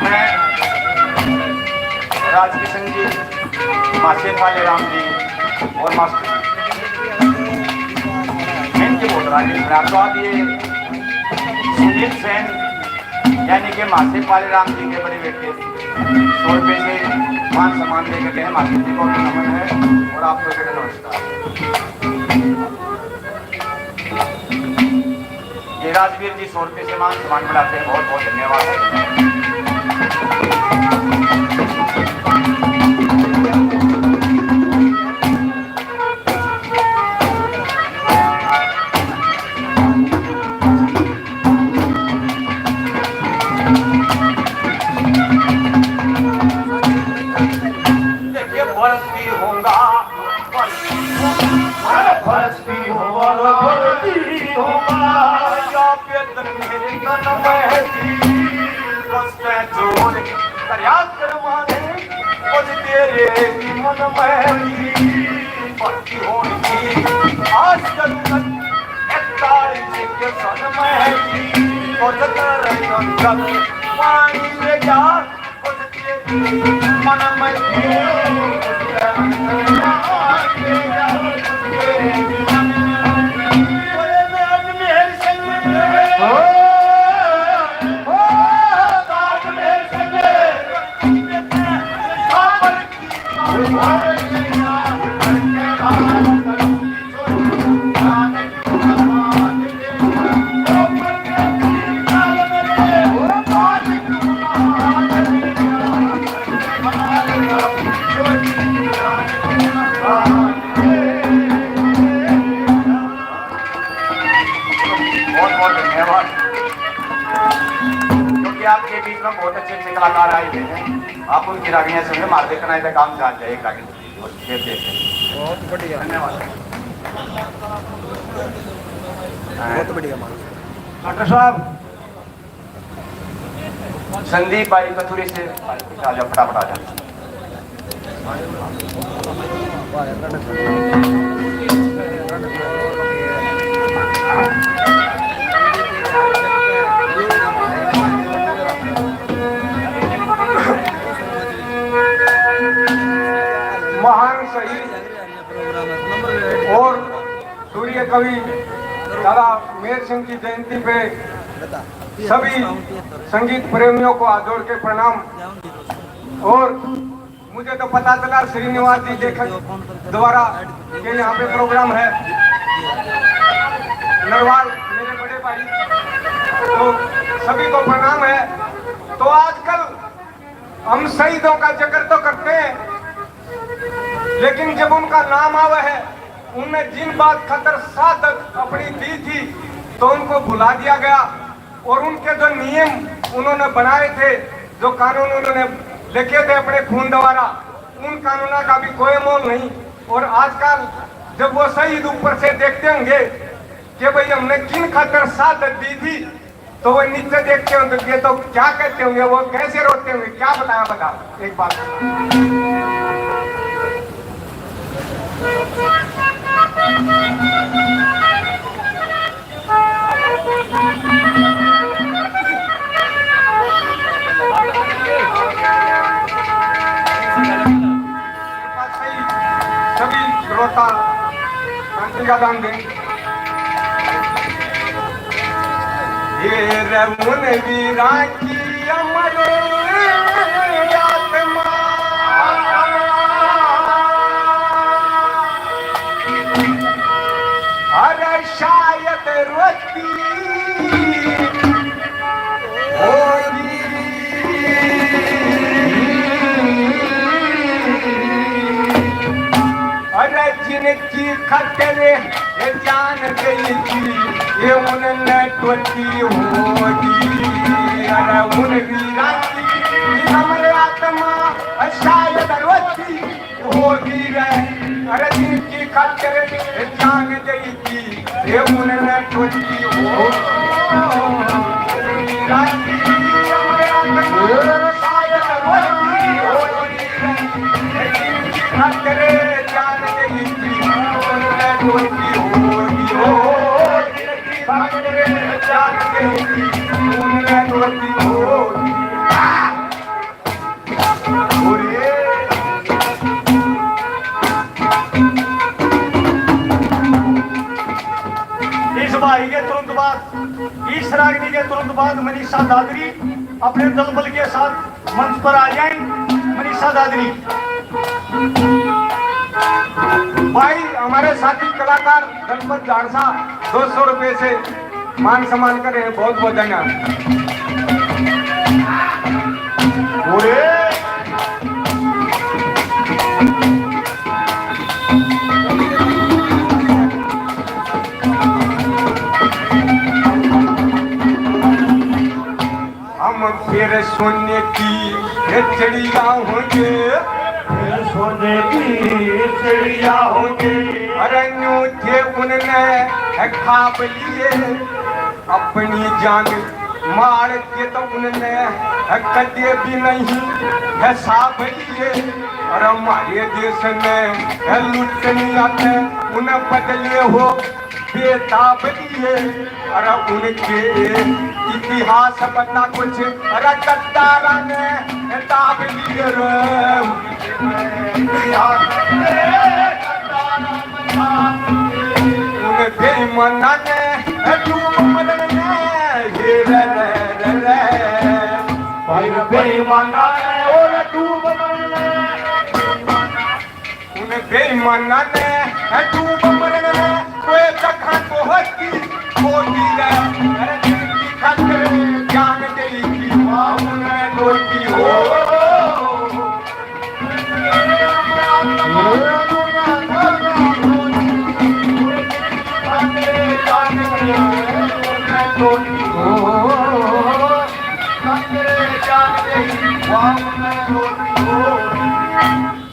मैं राजकिशन जी, मास्टर वाले राम जी और मास्टर इनके बहुत राजी तो आप ये सुनील सेन यानी कि मास्टर वाले राम जी के बड़े बेटे 100 रुपये से मान सम्मान दे करके हैं। मास्टर जी को नमन है और आपको बेटे नमस्कार। ये राजवीर जी 100 रुपये से मान सम्मान बढ़ाते हैं, बहुत बहुत धन्यवाद। देखिए भरती होगा भरती होगा या बेतन मेरे तन में बस मैं जोर दरिया करवाने कुछ तेरे मन में भरती होगी आज जरूरत एक तारीख के सन में कुछ तेरे पानी ले जा कुछ तेरे मन में आपके बीच में बहुत अच्छे अच्छे कलाकार आए हुए हैं, आप उनकी रागियां सुनिए, मार देखना है काम जान जाए। एक रागी बहुत बढ़िया, धन्यवाद, बहुत बढ़िया। डॉक्टर साहब संदीप भाई कथुरी से आ जाओ, फटाफट आ जाओ। महान शहीद और सूर्य कवि दादा मेहर सिंह की जयंती पे सभी संगीत प्रेमियों को हाथ जोड़ के प्रणाम। और मुझे तो पता चला श्रीनिवास जी लेखक द्वारा कि यहाँ पे प्रोग्राम है, नरवाल मेरे बड़े भाई, तो सभी को प्रणाम है। तो आजकल हम शहीदों का जिक्र तो करते हैं, लेकिन जब उनका नाम आवा है, उनने जिन बात खतर सादत अपनी दी थी तो उनको भुला दिया गया। और उनके जो नियम उन्होंने बनाए थे, जो कानून उन्होंने लिखे थे अपने खून द्वारा, उन कानूनों का भी कोई मोल नहीं। और आजकल जब वो शहीद ऊपर से देखते होंगे कि भाई हमने किन खतर सादत दी थी, तो वो नीचे देखते होंगे तो क्या कहते होंगे, वो कैसे रोते होंगे, क्या बताया बता एक बात। सभी श्रोता शांति का दान दें। ये रमुन वीरा की अमर आत्मा अरे शायद रोती होगी खातिर जान गई थी ये उनने टोटी होगी अरे उन वीरा की हमारे आत्मा शायद रोती होगी रे अरे जिनकी खातिर जान गई थी ये उनने टोटी होगी वीरा की हमारे आत्मा शायद रोती होगी रे जिनकी खातिर जान गई थी उनने टोटी होगी हो जिनकी खातिर जान गई थी उनने टोटी होगी इस भाई के तुरंत बाद इस रागिनी के तुरंत बाद मनीषा दादरी अपने दलबल के साथ मंच पर आ जाएं। मनीषा दादरी भाई हमारे साथी कलाकार गणपत झाड़सा 200 रुपए से मान सम्मान कर रहे हैं। बहुत बहुत धन्यवाद। हम फिर सोने की चिड़िया होंगे सोने की चिड़िया होंगे अरे थे उनने खाब लिए अपनी जान मार के तो उनने कदे भी नहीं हिसाब लिए और हमारे देश में लुटनी आते उन्हें बदले हो बेताब लिए और उनके इतिहास बता कुछ अरे गद्दारा ने ताब लिए बेईमाना ने डूब मरने बेईमाना और डूब मरने उन्हें बेईमाना ने डूब मरने कोई जगह को होती होती है अरे जिनकी खातिर जान गई थी उन्हें रोटी हो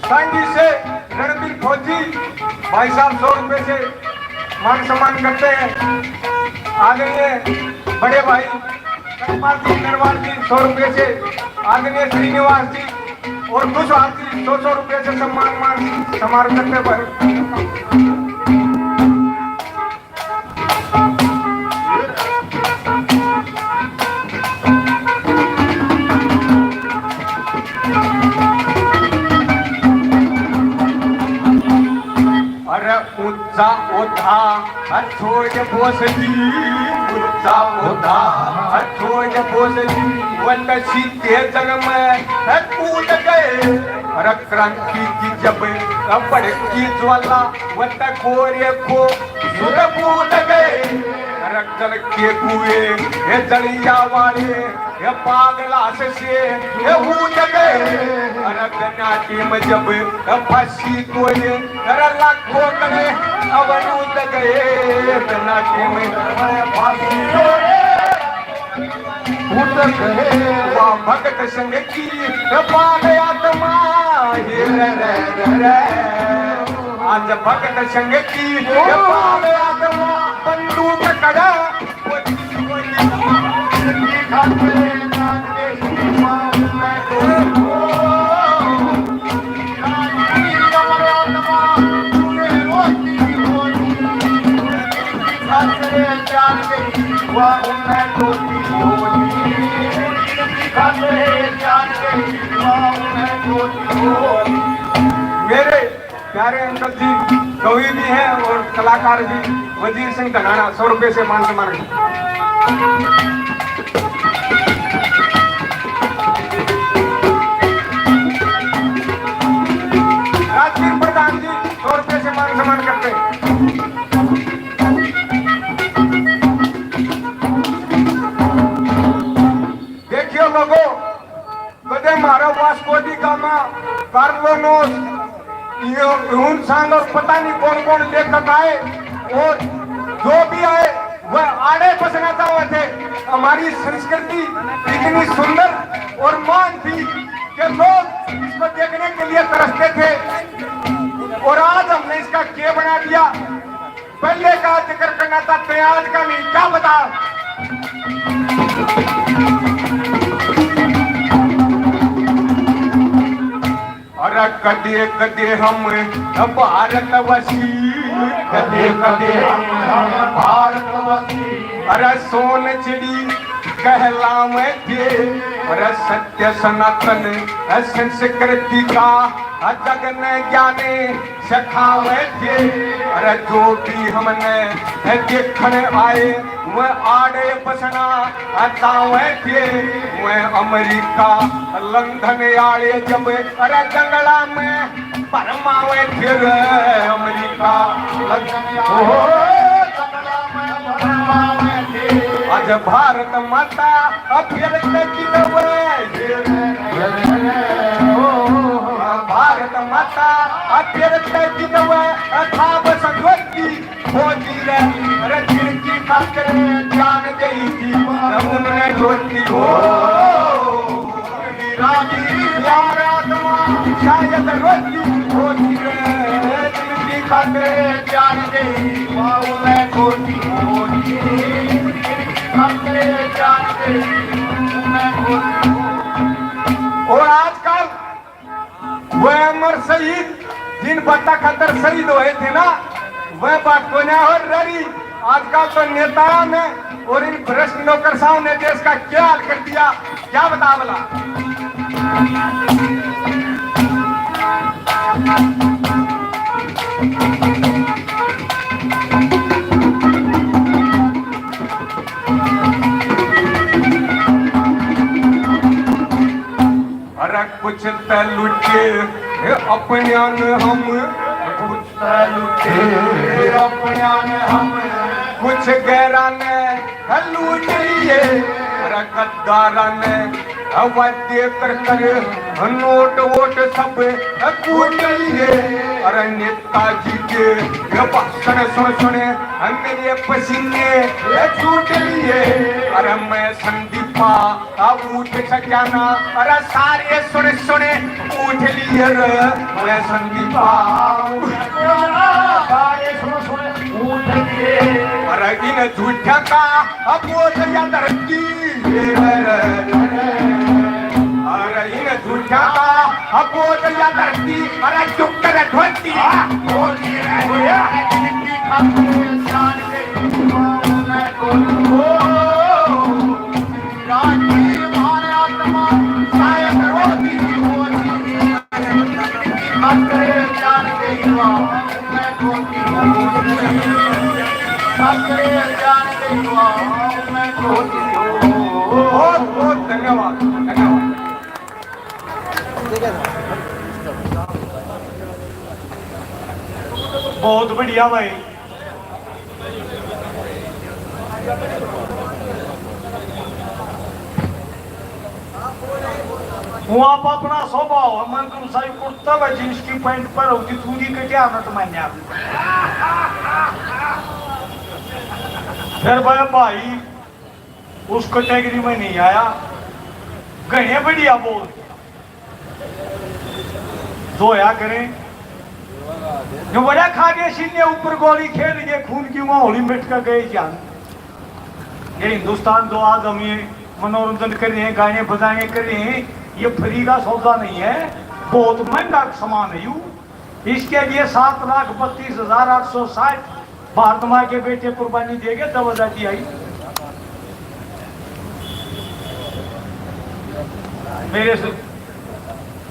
सांगी से रणबीर फौजी भाई साहब 100 रुपए से मान सम्मान करते हैं। आदरणीय बड़े भाई कटपाल जी नरवाल जी 100 रुपए से आदरणीय श्रीनिवास जी और खुशहाल जी 200 रुपए से सम्मान समारोह करते भाई। अरे ऊंचा ओधा छोड़ बोसली ऊंचा ओधा छोड़ बोसली वंद सीते जन्म कूद गए अरे क्रांति की जब बड़की ज्वाला वंद गोरे को सुर कूद गए अरे जल के कुएं ये जलिया वाले ये पागला से ये उठ गए अरे नाटी में जब फांसी कोई अरे लाखों करे अवन उठ गए नाटी में फांसी उठ गए वह भगत संग की पाग आत्मा आज भगत संग की पाग आत्मा बंदूक कड़ा मेरे प्यारे अंकल जी कवि भी हैं और कलाकार भी वजीर सिंह धनाना 100 रुपए से मान सम्मान। राजवीर प्रधान जी 100 रुपए से मान सम्मान करते हैं। देखियो लोगों कदे मारो वास्को डी गामा कार्लोनोस ये ह्यून सांग और पता नहीं कौन कौन लेखक आए और जो भी आए वह आड़े पसंद हुए थे। हमारी संस्कृति इतनी सुंदर और मान थी कि लोग इसको देखने के लिए तरसते थे और आज हमने इसका क्या बना दिया। पहले का जिक्र करना था तो आज का नहीं, क्या बता। अरे कदे कदे हम भारतवासी, कदे कदे हम भारतवासी, अरे सोन चिड़ी कहलावे थे, अरे सत्य सनातन संस्कृति का जग ने ज्ञाने सिखावे थे। अरे जो भी हमने देखने आए वह आड़े बसना बतावे थे। वह अमेरिका लंदन आड़े जब अरे जंगला में परमावे थे। अमेरिका आज भारत माता अफिर भारत माता अफिर था बसंती होती रे जिनकी खातिर जान गई थी उन्होंने रोती हो शायद रोती होती रे जिनकी खातिर जान गई उन्हें रोती होती और आजकल वह अमर शहीद जिन बता खतर शहीद हुए थे ना, वह बात को ना और रही। आजकल तो नेताओं ने और इन भ्रष्ट नौकरशाहों ने देश का क्या हाल कर दिया, क्या बता बोला। अरे कुछ लुटे अपने हम, कुछ लुटे अपने हम, कुछ गैरा ने लूट लिए। अरे गद्दारा ने देख कर नोट वोट सब कूट लिए। अरे नेताजी के भाषण सुन सुने मेरे पसीने छूट लिए। अरे मैं संदीपा अब उठ सजाना, अरे सारे सुने सुने उठ लिए। मैं संदीपा सारे सुने सुने उठ लिए। अरे इन झूठा का अब वो धरती, अरे इन झूठा का अब वो धरती, अरे चुप कर ढोलती बहुत बहुत धन्यवाद धन्यवाद। बहुत बढ़िया भाई। वो आप अपना स्वभाव मन तुम सारी कुर्ता व जींस की पैंट पर होती थूरी के क्या मत मान्या आप। फिर भाई उस कैटेगरी में नहीं आया। गए बढ़िया बोल धोया करें जो बड़ा खा गए सीने ऊपर गोली खेल गए खून की वहां होली मिट कर गए जान। ये हिंदुस्तान तो आज हम ये मनोरंजन कर रहे हैं, गाने बजाने कर रहे हैं, ये फ्री का सौदा नहीं है, बहुत महंगा सामान है। यू इसके लिए 7,32,860 भारत माँ के बेटे कुर्बानी देंगे तब आजादी आई। मेरे से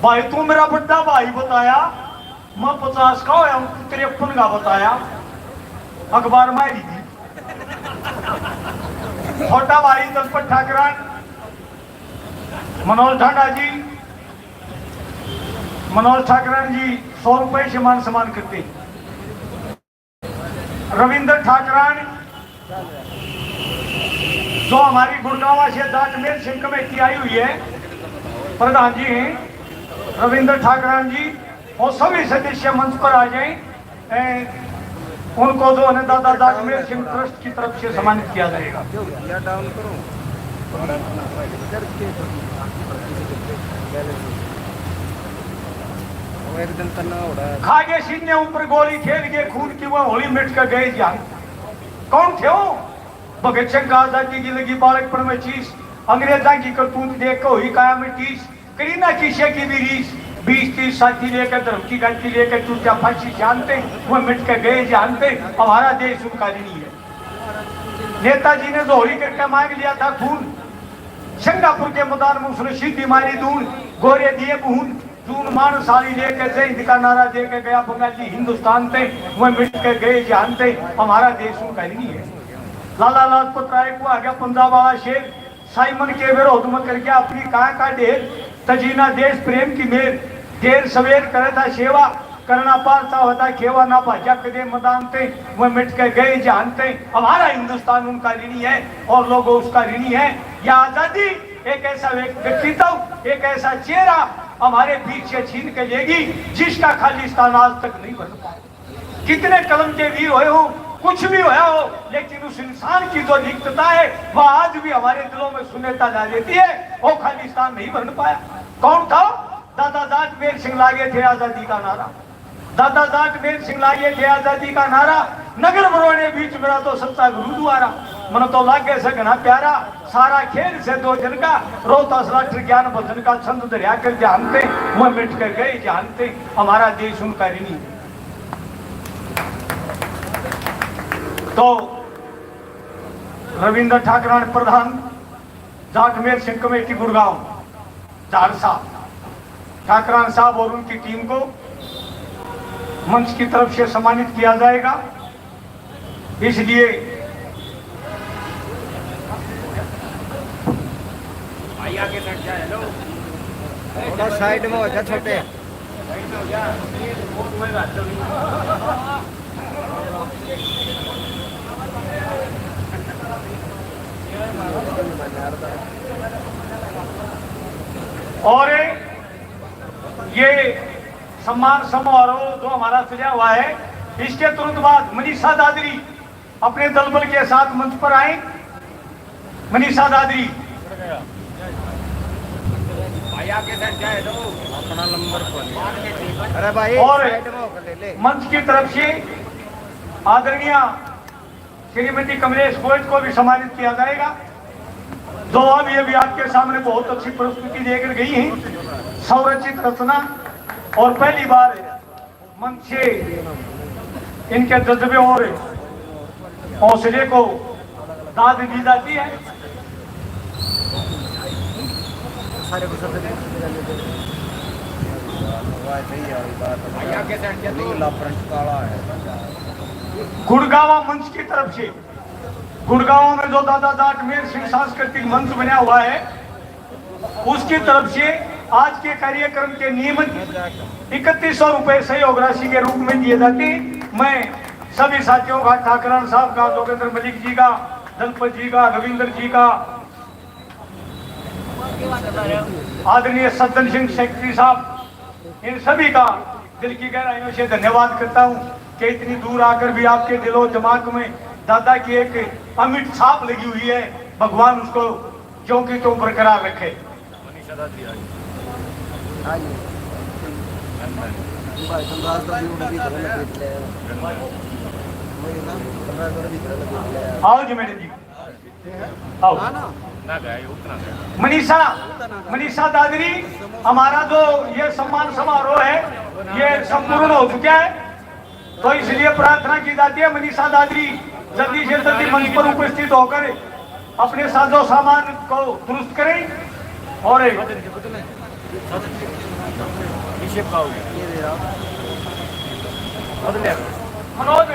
भाई तू मेरा बड़ा भाई बताया, मैं 50 का होया 53 का बताया, अखबार मारी थी। छोटा भाई दलपत ठाकरान मनोज ठाकरान जी 100 रुपए से मान सम्मान करते। रविंद्र ठाकरान जो हमारी गुड़गांव से दाटमेल सिंह कमेटी आई हुई है, प्रधान जी हैं रविंद्र ठाकरान जी और सभी सदस्य मंच पर आ जाएं। उनको जो है दादा जागमेर सिंह ट्रस्ट की तरफ से सम्मानित किया जाएगा। खागे सिंह ने ऊपर गोली खेल के खून की वो होली मिट कर गए जान। कौन थे वो? भगत सिंह का आजादी की लगी बालकपन में चीज, अंग्रेजा की करतूत देख कर हुई काया में टीस, करीना कीशे की भी रीस, 20-30 साथी लेकर धर्म की गलती लेकर चूचा फांसी जानते वो मिट कर गए जानते। हमारा देश उनका ऋणी है। नेताजी ने जोहरी करके मांग लिया था खून, सिंगापुर के मैदान में उसने सीधी मारी दून, गोरे दिए बूंद, जून मान साड़ी लेकर जय हिंद का नारा देकर गया बंगाली हिंदुस्तान पे, वह मिट कर गए जानते। हमारा देश उनका ऋणी है। लाला लाजपत राय को आ गया पंजाब वाला शेर, साइमन के विरोध में करके अपनी कहा का ढेर, तजीना देश प्रेम की मेर, देर सवेर करे था सेवा, करना पारता होता खेवा ना भाजा कदे मदानते, वह मिट के गए जानते। हमारा हिंदुस्तान उनका ऋणी है और लोग उसका ऋणी है। यह आजादी एक ऐसा व्यक्तित्व, एक ऐसा चेहरा हमारे बीच से छीन के लेगी जिसका खालिस्तान आज तक नहीं बन पाया। कितने कलम के वीर हुए हो, कुछ भी होया हो, लेकिन उस इंसान की जो लिप्तता है वह आज भी हमारे दिलों में सुनेता जा देती है। वो खालिस्तान नहीं बन पाया। कौन था? दादा जाटमेर सिंह लागे थे आजादी का नारा, दादा जाटमेर सिंह लागे थे आजादी का नारा, नगर बरोने बीच मेरा तो सच्चा गुरुद्वारा, मन तो लागे से घना प्यारा, सारा खेल से दो जन का, रोता सलाटर ज्ञान भजन का, छंद दरिया कर जानते, वह मिट कर गए जानते। हमारा देश उनका ऋणी है। तो रविंद्र ठाकरान प्रधान, जाटमेर सिंह कमेटी गुड़गांव, झारसा, ठाकरान साहब और उनकी टीम को मंच की तरफ से सम्मानित किया जाएगा। इसलिए थोड़ा साइड में हो जा छोटे। और ये सम्मान समारोह जो हमारा सजा हुआ है, इसके तुरंत बाद मनीषा दादरी अपने दलबल के साथ मंच पर आए। मनीषा दादरी अपना नंबर अरे भाई और साइड में होकर ले ले। मंच की तरफ से आदरणीय श्रीमती कमलेश गोयल को भी सम्मानित किया जाएगा, जो अभी आपके सामने बहुत अच्छी प्रस्तुति देकर गई है, संरचित रचना। और पहली बार मंच से इनके जज्बे और हौसले को दाद दी जाती है। गुड़गांव मंच की तरफ से, गुड़गांव में जो दादा जाटमेर सिंह सांस्कृतिक मंच बना हुआ है, उसकी तरफ से आज के कार्यक्रम के नियमित 3100 रुपए सहयोग राशि के रूप में दिए जाते। मैं सभी साथियों का, ठाकरान साहब का, जोगेंद्र मलिक जी का, दलपत जी का, रविंद्र जी का, आदरणीय सज्जन सिंह सेक्रेटरी साहब, इन सभी का दिल की गहराइयों से धन्यवाद करता हूं कि इतनी दूर आकर भी आपके दिलो दिमाग में दादा की एक अमिट छाप लगी हुई है। भगवान उसको ज्यों की त्यों बरकरार रखे। आओ जी मैडम जी, आओ। मनीषा दादरी, हमारा जो ये सम्मान समारोह है ये संपूर्ण हो चुका है, तो इसलिए प्रार्थना की जाती है मनीषा दादरी जल्दी से जल्दी मंच पर उपस्थित होकर अपने साजो सामान को दुरुस्त करें। और मनोज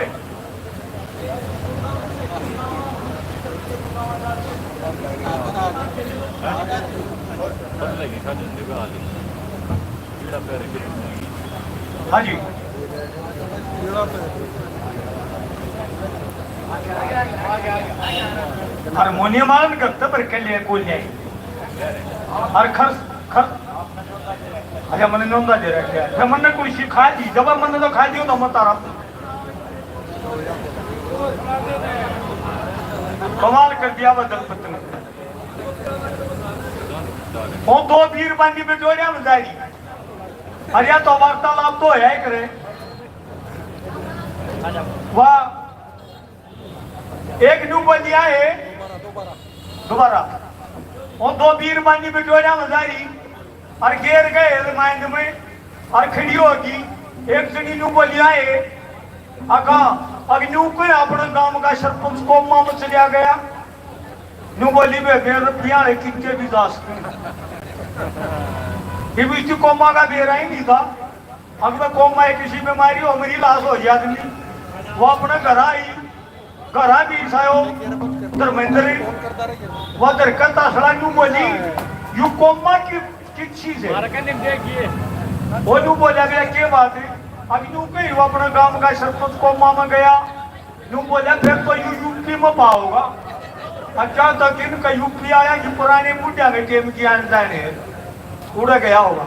हाँ जी, हारमोनियम आलन करतं बरं का कोल्हे और खर्च अच्छा मैंने नौंदा दे रखा है फिर मैंने कोई सिखा दी जब मैंने तो खा दियो तो मैं तारा कमाल कर दिया वह दलपत ने वो दो वीर बांधी बिटोरिया में जाएगी अरे तो वार्तालाप तो है करे वह एक न्यू बलिया है दोबारा वो दो वीर बांधी बिटोरिया में जाएगी और घेर गए माइंड में और खड़ी होगी एक जनी न्यू बलिया है आका अब न्यू को अपने गांव का सरपंच कोमा में चलिया गया न्यू बोली में बेर पिया कितने भी दास ये भी कोमा का बेरा ही नहीं था अब मैं कोमा है किसी बीमारी हो मेरी लाश हो गया आदमी वो अपने घर भी सायो धर्मेंद्र वो दरकत असला न्यू बोली यू कोमा की चीज है वो न्यू बोला गया क्या बात है अब यूं कहीं वो अपने गांव का सरपंच कोमा में गया यूं बोला फिर तो यूपी में पाओगा अच्छा तक इनका यूपी आया कि पुराने मुद्दा के टेम की आंदा ने उड़ गया होगा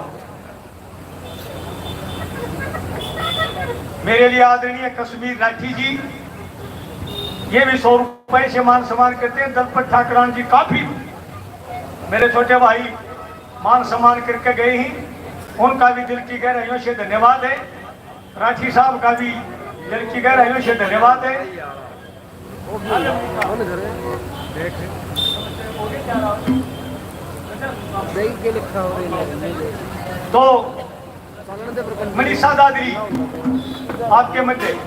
मेरे लिए आदरणीय कश्मीर राठी जी ये भी 100 रुपए से मान सम्मान करते हैं दलपत ठाकरान जी काफी मेरे छोटे भाई मान सम्मान करके गए ही उनका भी दिल की गहराइयों से धन्यवाद है राठी साहब का भी दिल की गहराइयों से धन्यवाद है तो मनीषा दादरी आपके मध्य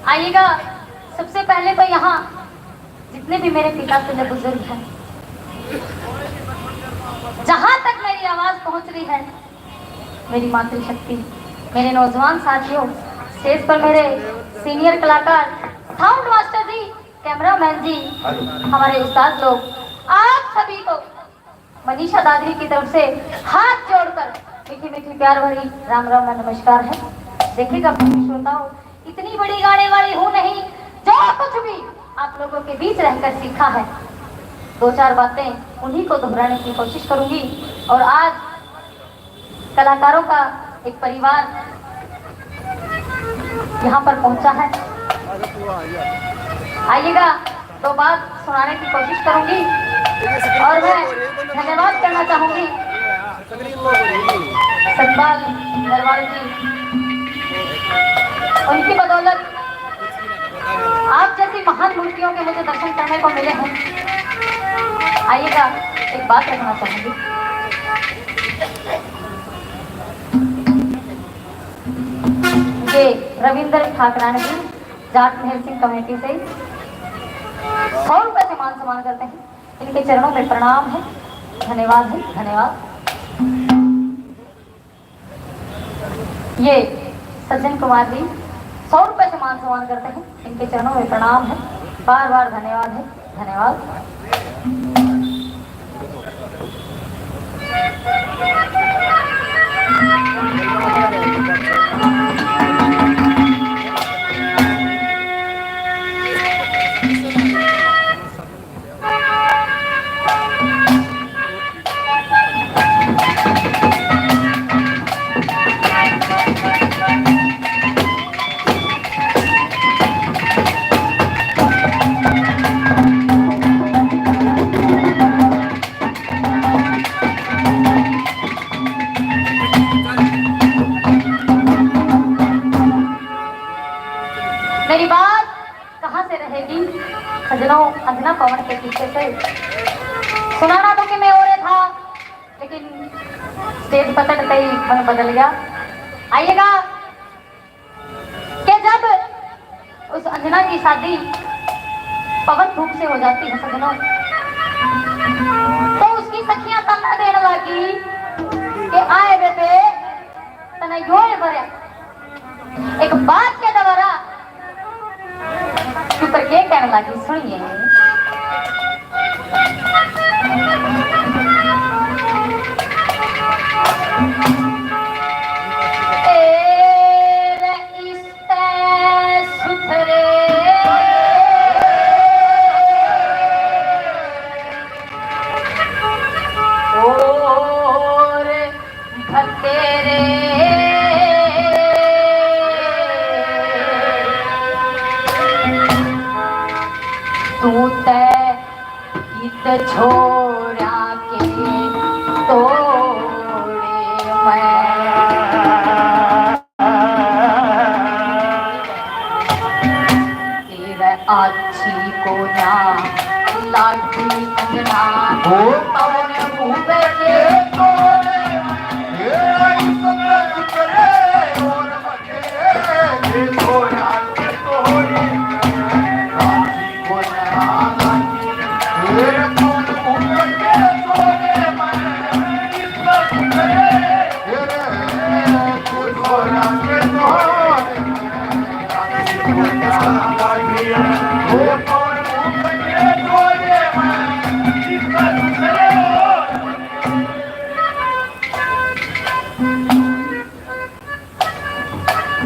आइएगा। सबसे पहले तो यहाँ जितने भी मेरे पिता तुल्य बुजुर्ग हैं, जहाँ तक मेरी आवाज पहुँच रही है, मेरी मातृशक्ति, मेरे नौजवान साथियों, स्टेज पर मेरे सीनियर कलाकार, साउंड मास्टर जी, कैमरामैन जी, हमारे उस्ताद लोग, आप सभी को मनीषा दादरी की तरफ से हाथ जोड़कर मीठी मीठी प्यार भरी राम राम नमस्कार है। देखिएगा श्रोताओं, इतनी बड़ी गाने वाली हूँ नहीं, जो कुछ भी आप लोगों के बीच रहकर सीखा है, दो चार बातें उन्हीं को दोहराने की कोशिश करूंगी। और आज कलाकारों का एक परिवार यहाँ पर पहुंचा है, आइएगा, दो बात सुनाने की कोशिश करूंगी। और मैं धन्यवाद करना चाहूंगी सतपाल नरवाल जी, उनकी बदौलत आप जैसी महान मूर्तियों के मुझे दर्शन करने को मिले हैं। आइएगा, एक बात कहना चाहूंगी, ये रविंद्र ठाकरान जी जाट महल सिंह कमेटी से 100 रुपए से मान सम्मान करते हैं। इनके चरणों में प्रणाम है, धन्यवाद है, धन्यवाद। ये सज्जन कुमार जी 100 रुपए से मान सम्मान करते हैं। इनके चरणों में प्रणाम है, बार बार धन्यवाद है, धन्यवाद। मेरी बात कहाँ से रहेगी खजनों अंजना पवन के पीछे से। सुनाना तो कि मैं और था, लेकिन स्टेज पकड़ते ही मन बदल गया। आइएगा कि जब उस अंजना की शादी पवन धूप से हो जाती है सजनों, तो उसकी सखियां ताना देने लगी कि आए बेटे तना यो भरे एक बात के द्वारा ऊपर के कहने लगी, सुनिए। सुथरे और भतेरे तू ते इत छोड़ा के तोड़े तेरे अच्छी को ना लागी अंगना पवन भूबे के तोड़े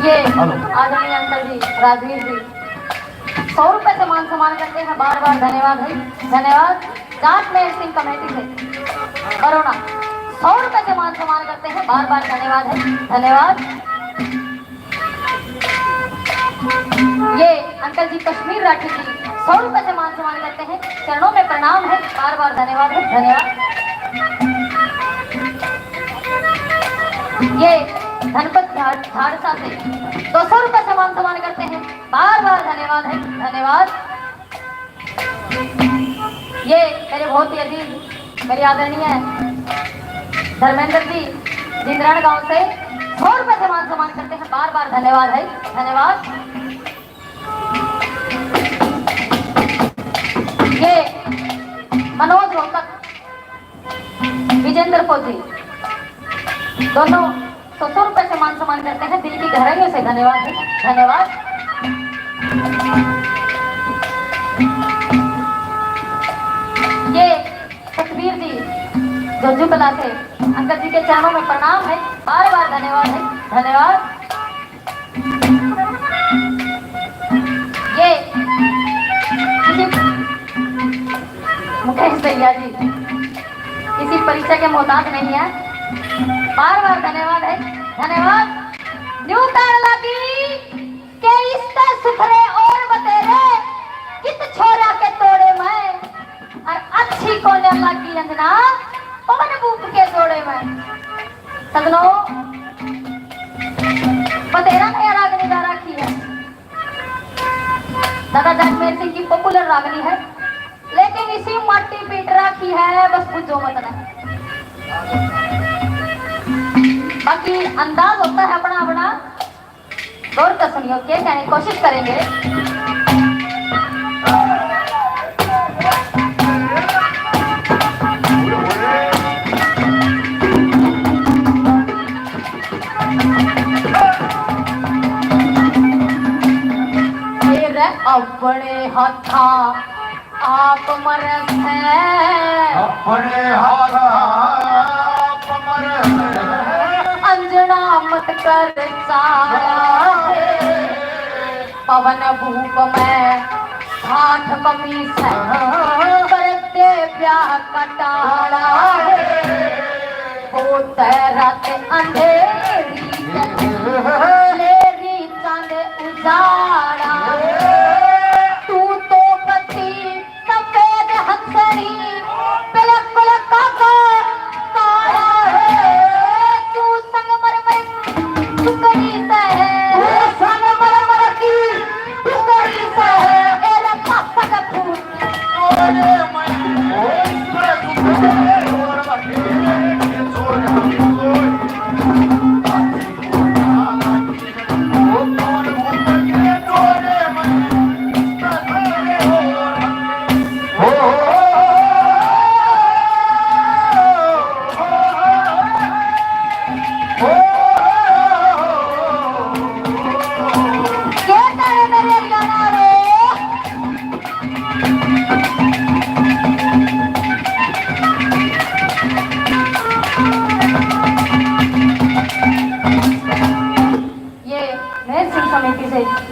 ये आदरणीय अंकल जी राजवीर जी 100 रुपए से मान सम्मान करते हैं, बार बार धन्यवाद है, धन्यवाद। जाट महल सिंह कमेटी से बरोना 100 रुपए से मान सम्मान करते हैं, बार बार धन्यवाद है, धन्यवाद। ये अंकल जी कश्मीर राठी जी 100 रुपए से मान सम्मान करते हैं, चरणों में प्रणाम है, बार बार धन्यवाद है, धन्यवाद। ये धनपत झाड़सा से 200 रुपए से मान सम्मान करते हैं, बार बार धन्यवाद है, धन्यवाद। ये मेरे बहुत ही अजीज मेरे आदरणीय धर्मेंद्र जी जिंद्रान गांव से 100 रुपए से मान सम्मान करते हैं, बार बार धन्यवाद है, धन्यवाद। ये मनोज रोहतक विजेंद्र फौजी दोनों 100 रुपए से मान सम्मान करते हैं, दिल की गहराइयों से धन्यवाद है, धन्यवाद। ये तकबीर जी जोजू कला से अंकल जी के चरणों में प्रणाम है, बार बार धन्यवाद है, धन्यवाद। ये मुकेश भैया जी किसी परिचय के मोहताज नहीं है, बार बार धन्यवाद है, धन्यवाद। न्यू तार लगी के इसका सुथरे और बतेरे कित छोरा के तोड़े मैं और अच्छी को लगी अंजना पवन बूप के जोड़े में। सगनो बतेरा ने रागनी गा रखी है, दादा जागमेर सिंह की पॉपुलर रागनी है, लेकिन इसी मट्टी पीट रखी है, बस पूछो मत ना। बाकी अंदाज होता है अपना अपना, गौर कर सुनियो, क्या कहने की कोशिश करेंगे। तेरे अपने हाथा आप मरस है, अपने हाथ अंजना मत कर सारा है। पवन भूप में हाथ कमी से करते ब्याह कटाड़ा है। वो रात अंधेरी लेरी चांद उजाड़ा। तू तो पति सफेद हंसरी पलक पलक काका काला है। तू संगमरमर टुकड़ी सा है, संगमरमर की टुकड़ी सा है। एरे पापा का फूल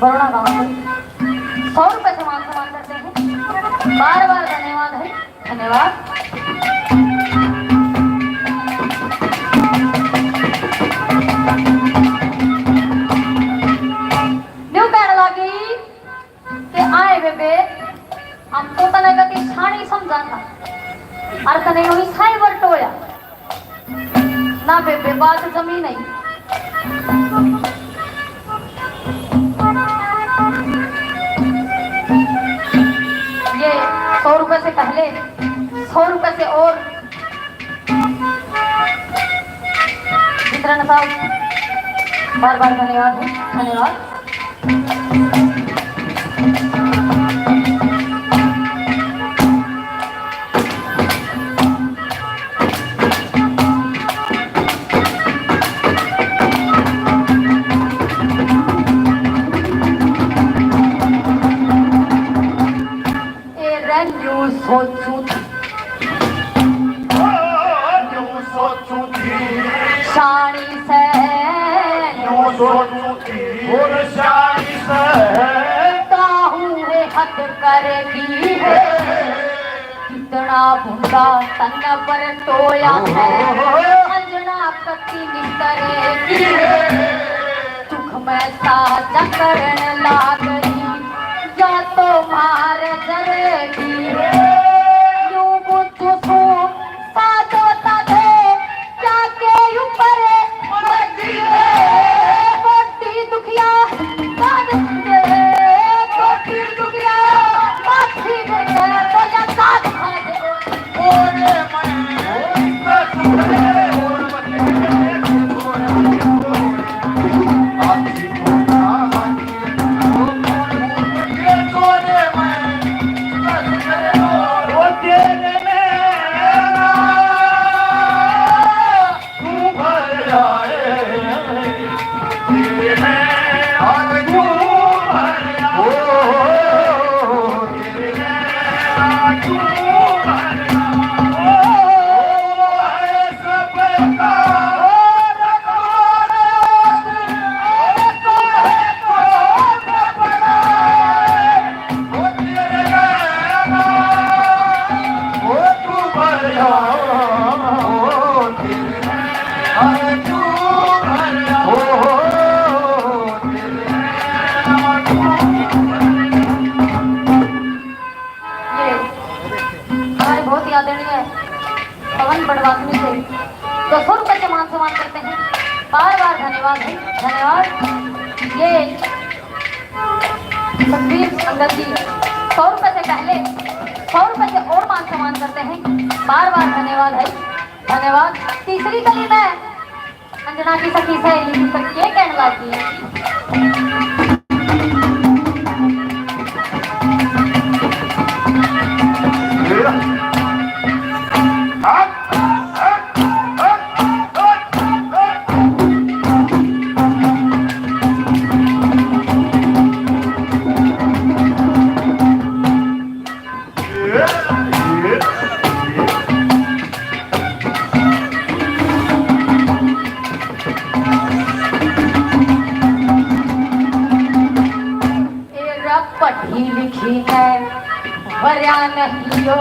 बरोड़ा गांव से 100 रुपए से मान सम्मान करते हैं। बार बार धन्यवाद है, धन्यवाद। न्यू कहने लगी कि आए बेबे हम तो तने गति छानी समझा था और तने वही साई वर टोया ना बेबे, बात जमी नहीं। ये 100 रुपए से पहले 100 रुपए से और मित्रन साहब बार बार धन्यवाद है, धन्यवाद। करेगी है कितना भूंगा तन पर टोया है। अंजना कति करेगी दुख में साझा करने लाग गई या तो मार जरेगी। यूं बुद्धू सो साजोता थे क्या के ऊपर मरती है। मोटी दुखिया पवन बड़वासनी से 200 रुपए के मान सम्मान करते हैं। बार बार धन्यवाद है, धन्यवाद। ये तकबीर संगत जी 100 रुपए से पहले 100 रुपए से और मान सम्मान करते हैं। बार बार धन्यवाद है, धन्यवाद। तीसरी गली में अंजना की सखी से ये कहने लगी है पढ़ी लिखी है भरिया नहीं हो,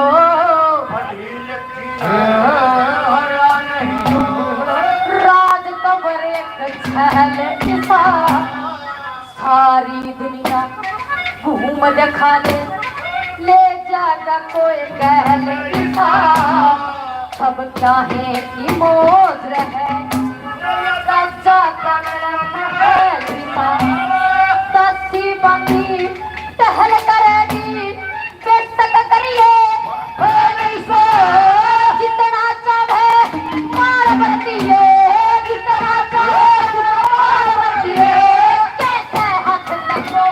राज तो बरे छल इसा, सारी दुनिया घूम दिखा ले जागा कोई कहल इसा, सब चाहे कि मौज रहे राजा का महल इसा, सस्ती बंदी टहल करेगी बेटक करिए जितना चाहे मार बरती है, जितना चाहे मार बरती है, कैसे हाथ लगो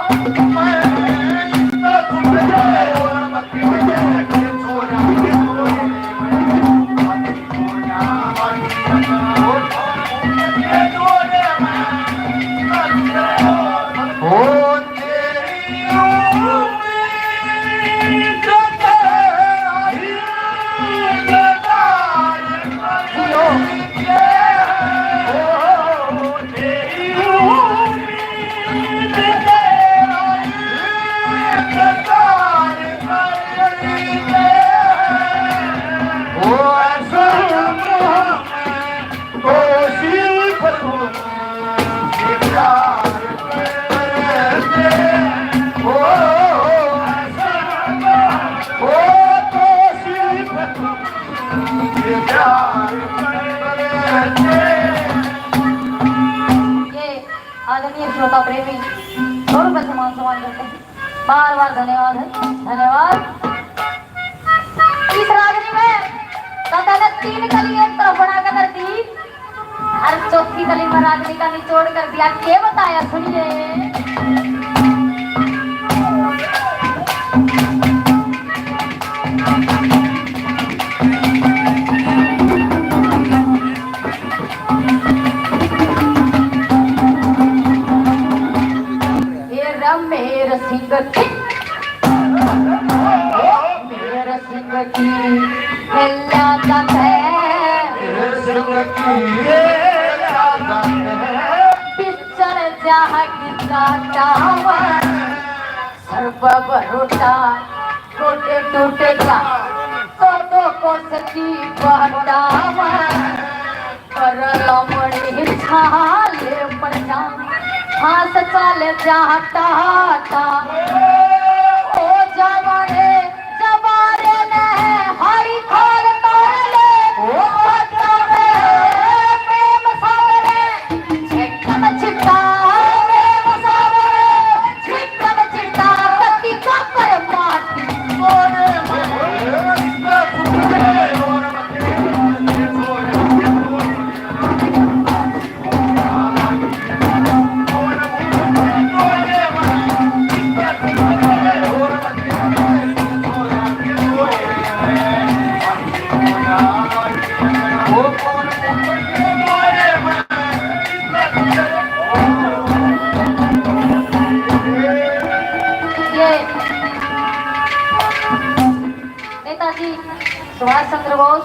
आदरणीय श्रोता प्रेमी और सम्मान करते हैं, बार बार धन्यवाद है, धन्यवाद। इस रागनी में दादा ने 3 कली एक तरफ बनाकर दी, हर चौथी कली में रागनी का निचोड़ कर दिया, क्या बताया सुनिए। मेरे सिंह की लादत है, पिक्चर जहाँ कितना टावर सर्व बरोटा टूटे टूटे जा तो को सकी बहटावा कर लमड़ी छाले पर जा हाथ चाले जाता था ओ जवाने जवाने ने हरी खोल तोड़ले ओ बचावे प्रेम सावरे छिटम छिटा प्रेम सावरे छिटम छिटा पति का पर माटी ओरे सुभाष चंद्र बोस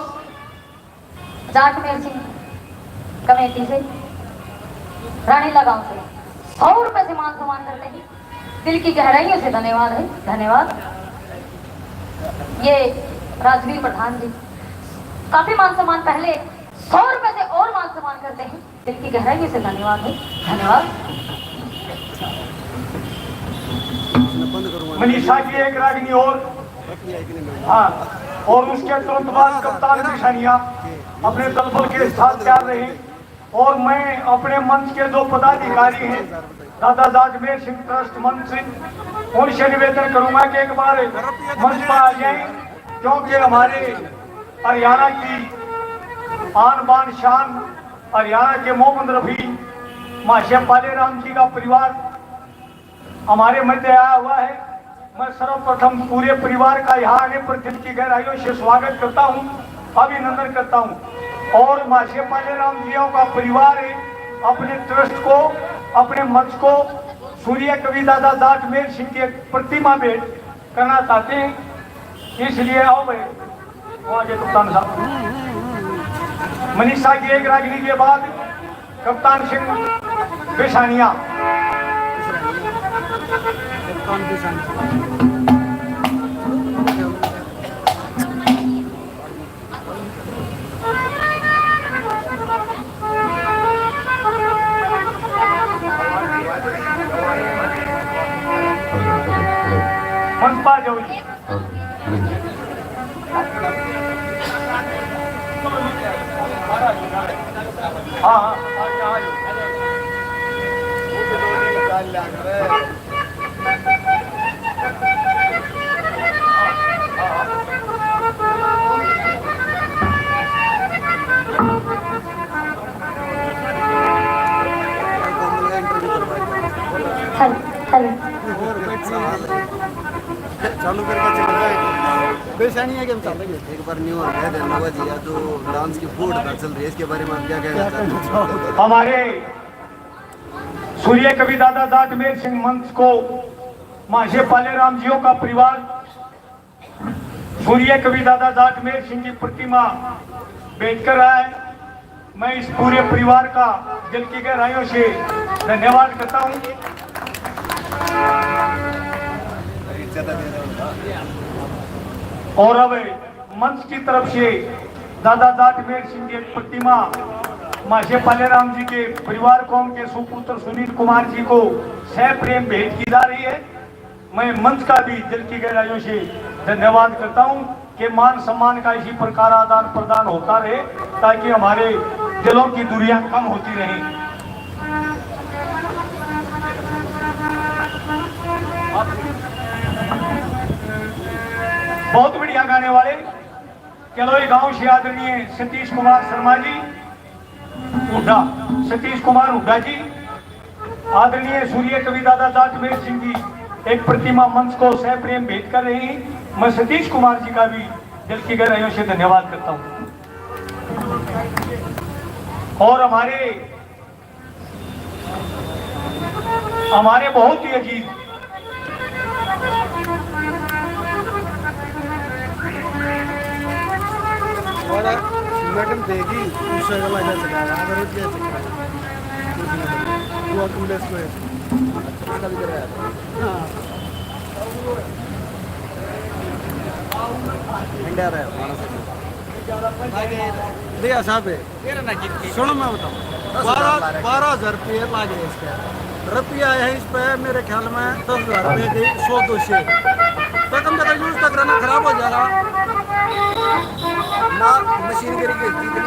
जाटमेर सिंह कमेटी से रानीला गांव से 100 रुपए से मान सम्मान करते हैं, दिल की गहराइयों से धन्यवाद है, धन्यवाद। ये राजवीर प्रधान जी काफी मान सम्मान पहले 100 रुपए से और मान सम्मान करते हैं, दिल की गहराइयों से धन्यवाद है, धन्यवाद। मनीषा की एक रागिनी और हाँ, और उसके तुरंत बाद कप्तान निशानिया अपने दलबल के साथ तैयार रहे। और मैं अपने मंच के 2 पदाधिकारी हैं, दादा जाटमेर सिंह ट्रस्ट मंच से, उनसे निवेदन करूंगा कि एक बार मंच पर आ जाएं, क्योंकि हमारे हरियाणा की आन बान शान, हरियाणा के मोहम्मद रफी माशे पाले राम जी का परिवार हमारे मध्य आया हुआ है। मैं सर्वप्रथम पूरे परिवार का यहाँ आने पर दिल की गहराइयों से स्वागत करता हूँ, अभिनंदन करता हूँ। और माशे पाले राम जियों का परिवार है अपने ट्रस्ट को, अपने मंच को सूर्य कवि दादा जाट मेल सिंह की एक प्रतिमा भेंट करना चाहते हैं, इसलिए आओ भाई आगे कप्तान साहब। मनीषा की एक रागिनी के बाद कप्तान सिंह बेसानिया। मंचपा जाओ जी। हाँ चालू करके चल रहा है बेसानी है कि हम चल रहे हैं। एक बार न्यू हो गया धन्यवाद जी। या तो डांस की फूड चल रही है, इसके बारे में आप क्या कहना चाहते हैं? हमारे सूर्य कवि दादा जाट मेल सिंह मंच को माशे पाले राम जियों का परिवार सूर्य कवि दादा जाट मेल सिंह की प्रतिमा भेंट कर रहा है। मैं इस पूरे परिवार का दिल की गहराइयों से धन्यवाद करता हूँ। और अब मंच की तरफ से दादा जाट मेल सिंह की एक प्रतिमा माशे पाले राम जी के परिवार को उनके सुपुत्र सुनील कुमार जी को सह प्रेम भेंट की जा रही है। मैं मंच का भी दिल की गहराइयों से धन्यवाद करता हूं कि मान सम्मान का इसी प्रकार आदान प्रदान होता रहे ताकि हमारे दिलों की दूरियां कम होती रहें। बहुत बढ़िया गाने वाले केलोई गांव से आदरणीय सतीश कुमार शर्मा जी हुड्डा, सतीश कुमार हुड्डा जी, आदरणीय सूर्य कवि दादा जाट मेल सिंह की एक प्रतिमा मंच को सह प्रेम भेंट कर रही हैं। मैं सतीश कुमार जी का भी दिल की गहराइयों से धन्यवाद करता हूं। और हमारे बहुत ही अजीज मैडम देगी दूसरा गला जा सका अगर ये जा सका वो तुम ले सो इसका भी कर रहा है। हां इंडिया रहा है दिया साहब सुनो मैं बताऊं 12,000 रुपये लागे इसके रुपया है इस पे मेरे ख्याल में 10,000 रुपये की 100-200 तो कम से कम यूज तक रहना खराब हो जाएगा ना मशीन करी जितनी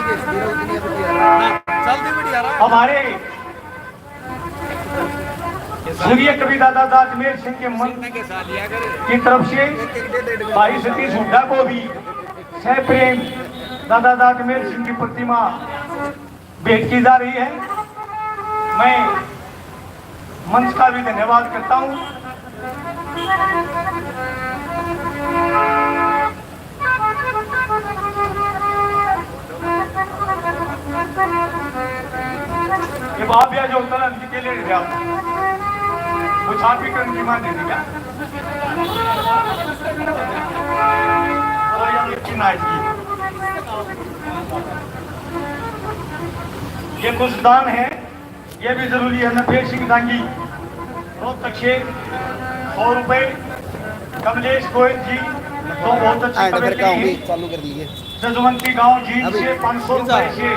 चलती बढ़िया रहा। हमारे सूर्य कवि दादा जाट मेल सिंह के मंच की तरफ से भाई सतीश हुड्डा को भी सह प्रेम दादा जाट मेल सिंह की प्रतिमा भेंट की जा रही है। मैं मंच का भी धन्यवाद करता हूं। ये बाप या जो होता है के लिए दिया वो छाप भी करने की मान दे दिया और ये कुछ दान है, ये भी जरूरी है। नफेर सिंह दांगी रोहतक से 100 रुपए, कमलेश गोयल जी तो बहुत अच्छी चालू कर लिए जजवंती गांव जींद से 500 रुपए से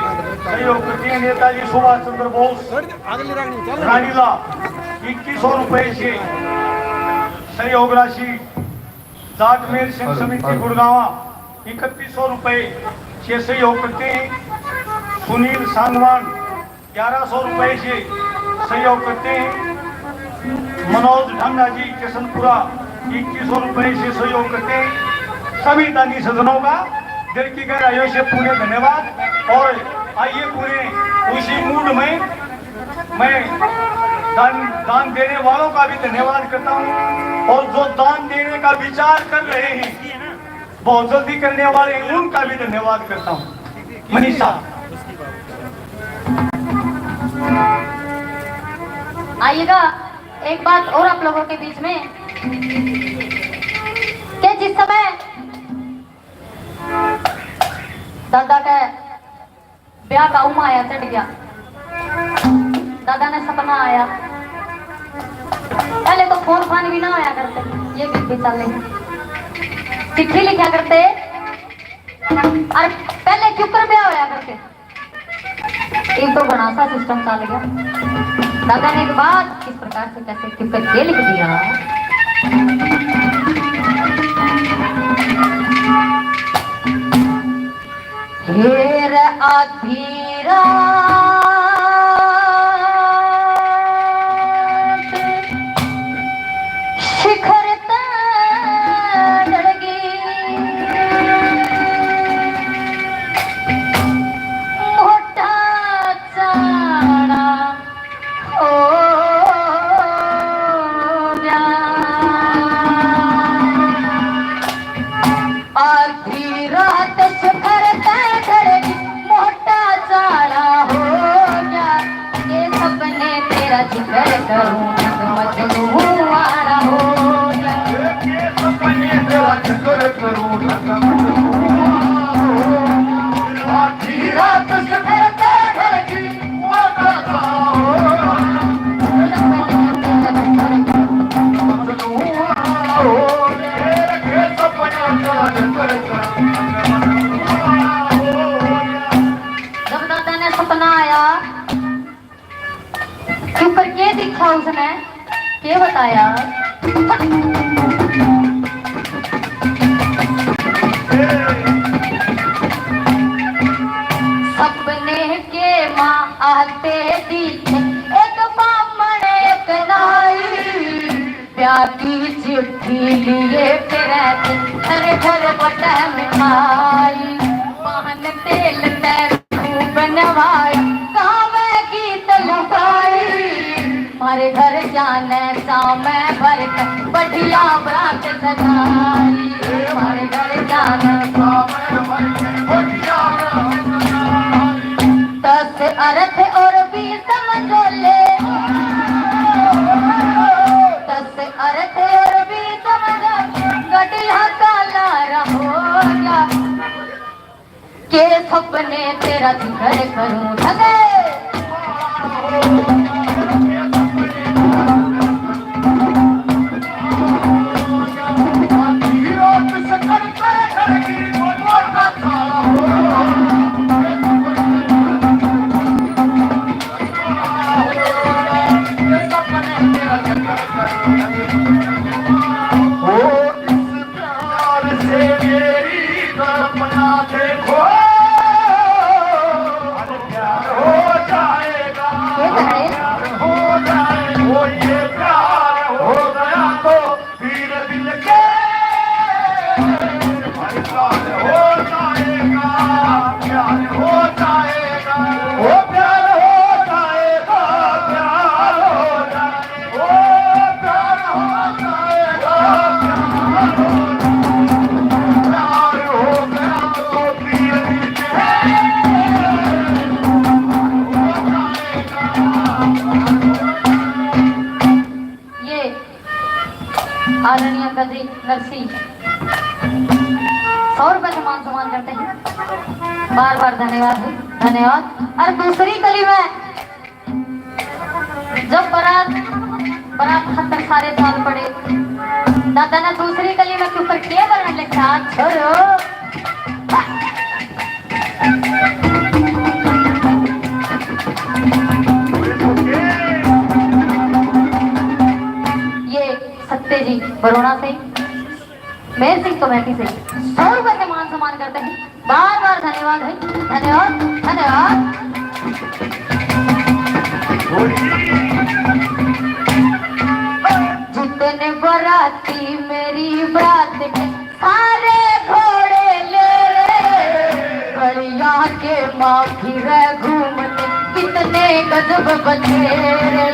सहयोग करते हैं। नेताजी सुभाष चंद्र बोस रानीला 2100 रुपए से सहयोग राशि। जाट मेल सिंह समिति गुड़गांवा 3100 रुपए से सहयोग करते हैं। सुनील सांगवान 1100 रुपए से सहयोग करते हैं। मनोज ढंगा जी किशनपुरा 2100 रुपए से सहयोग करते हैं। सभी दानी सज्जनों का दिल की गहराइयों से पूरे धन्यवाद। और आइए पूरे उसी मूड में मैं दान देने वालों का भी धन्यवाद करता हूँ और जो दान देने का विचार कर रहे हैं बहुत जल्दी करने वाले हैं उनका भी धन्यवाद करता हूँ। मनीषा आइएगा, एक बात और आप लोगों के बीच में कि जिस समय दादा का ब्याह का उमाया चढ़ गया, दादा ने सपना आया, पहले तो फोन फान भी ना आया करते, ये भी चल चिट्ठी लिखा करते और पहले क्यों कर ब्याह होया करते, एक तो बड़ा सा सिस्टम चल गया। दादा ने एक बात किस प्रकार से कैसे क्यों कर ये लिख दिया, हेर आधी रात शिखर तड़गी मोटा चाड़ा हो गया, आधी रात शिखर तड़गी मोटा चाड़ा हो गया, ये सपने तेरा जिक्र करूं मजनूआरा हो गया, ये सपने तेरा जिक्र करूं आधी रात शिखर तड़गी मोटा चाड़ा हो गया, ये सपने तेरा जिक्र करूं। जब दादा ने सपना आया क्यों कर के दिखा उसने के बताया, सपने के माँ आते दिखे एक बामण एक नाई, प्यार की चिट्ठी लिए फिर घर घर बटा मिठाई, पान तेल तैर बनवाया कावे गीत लुकाई, हमारे घर जाने सामे भर बढ़िया बरात सजाई, हमारे घर जाने सामे भर बढ़िया दस अर्थ और 20 मंजोले, दस अर्थ और 20 मंजोले गटिया काला रहोगा, के सपने तेरा जिक्र करूं ठगे, आदरणीय गजी नरसी 100 रुपए से मान सम्मान करते हैं, बार बार धन्यवाद है, धन्यवाद। और दूसरी कली में जब बारात 70 सारे साल पड़े, दादा ने दूसरी कली में के ऊपर क्या वर्णन लिखा, छोड़ो सत्य जी बरोड़ा से, मेहर सिंह कमेटी से 100 रुपए से मान सम्मान करते हैं, बार बार धन्यवाद है, धन्यवाद धन्यवाद। जितने बराती मेरी बरात के सारे घोड़े ले रे, गड़िया के माँ फिर घूमने कितने गजब बतेरे,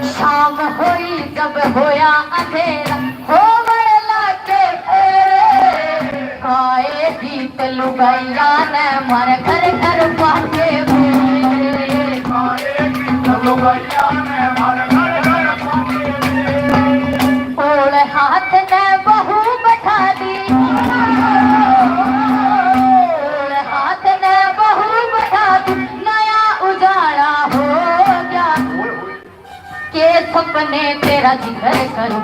शाम हुई जब होया अंधेरा, हो वेला के फेरे, गाए गीत लुगाइया ने मारे घर घर पाके फेरे, गाए गीत लुगाइया ने मारे घर घर पाके फेरे, ओढ़ हाथ ने बहू बैठा दी, ओढ़ हाथ ने बहू बैठा दी, नया उजाला हो गया, के सपने तेरा जिक्र करूं,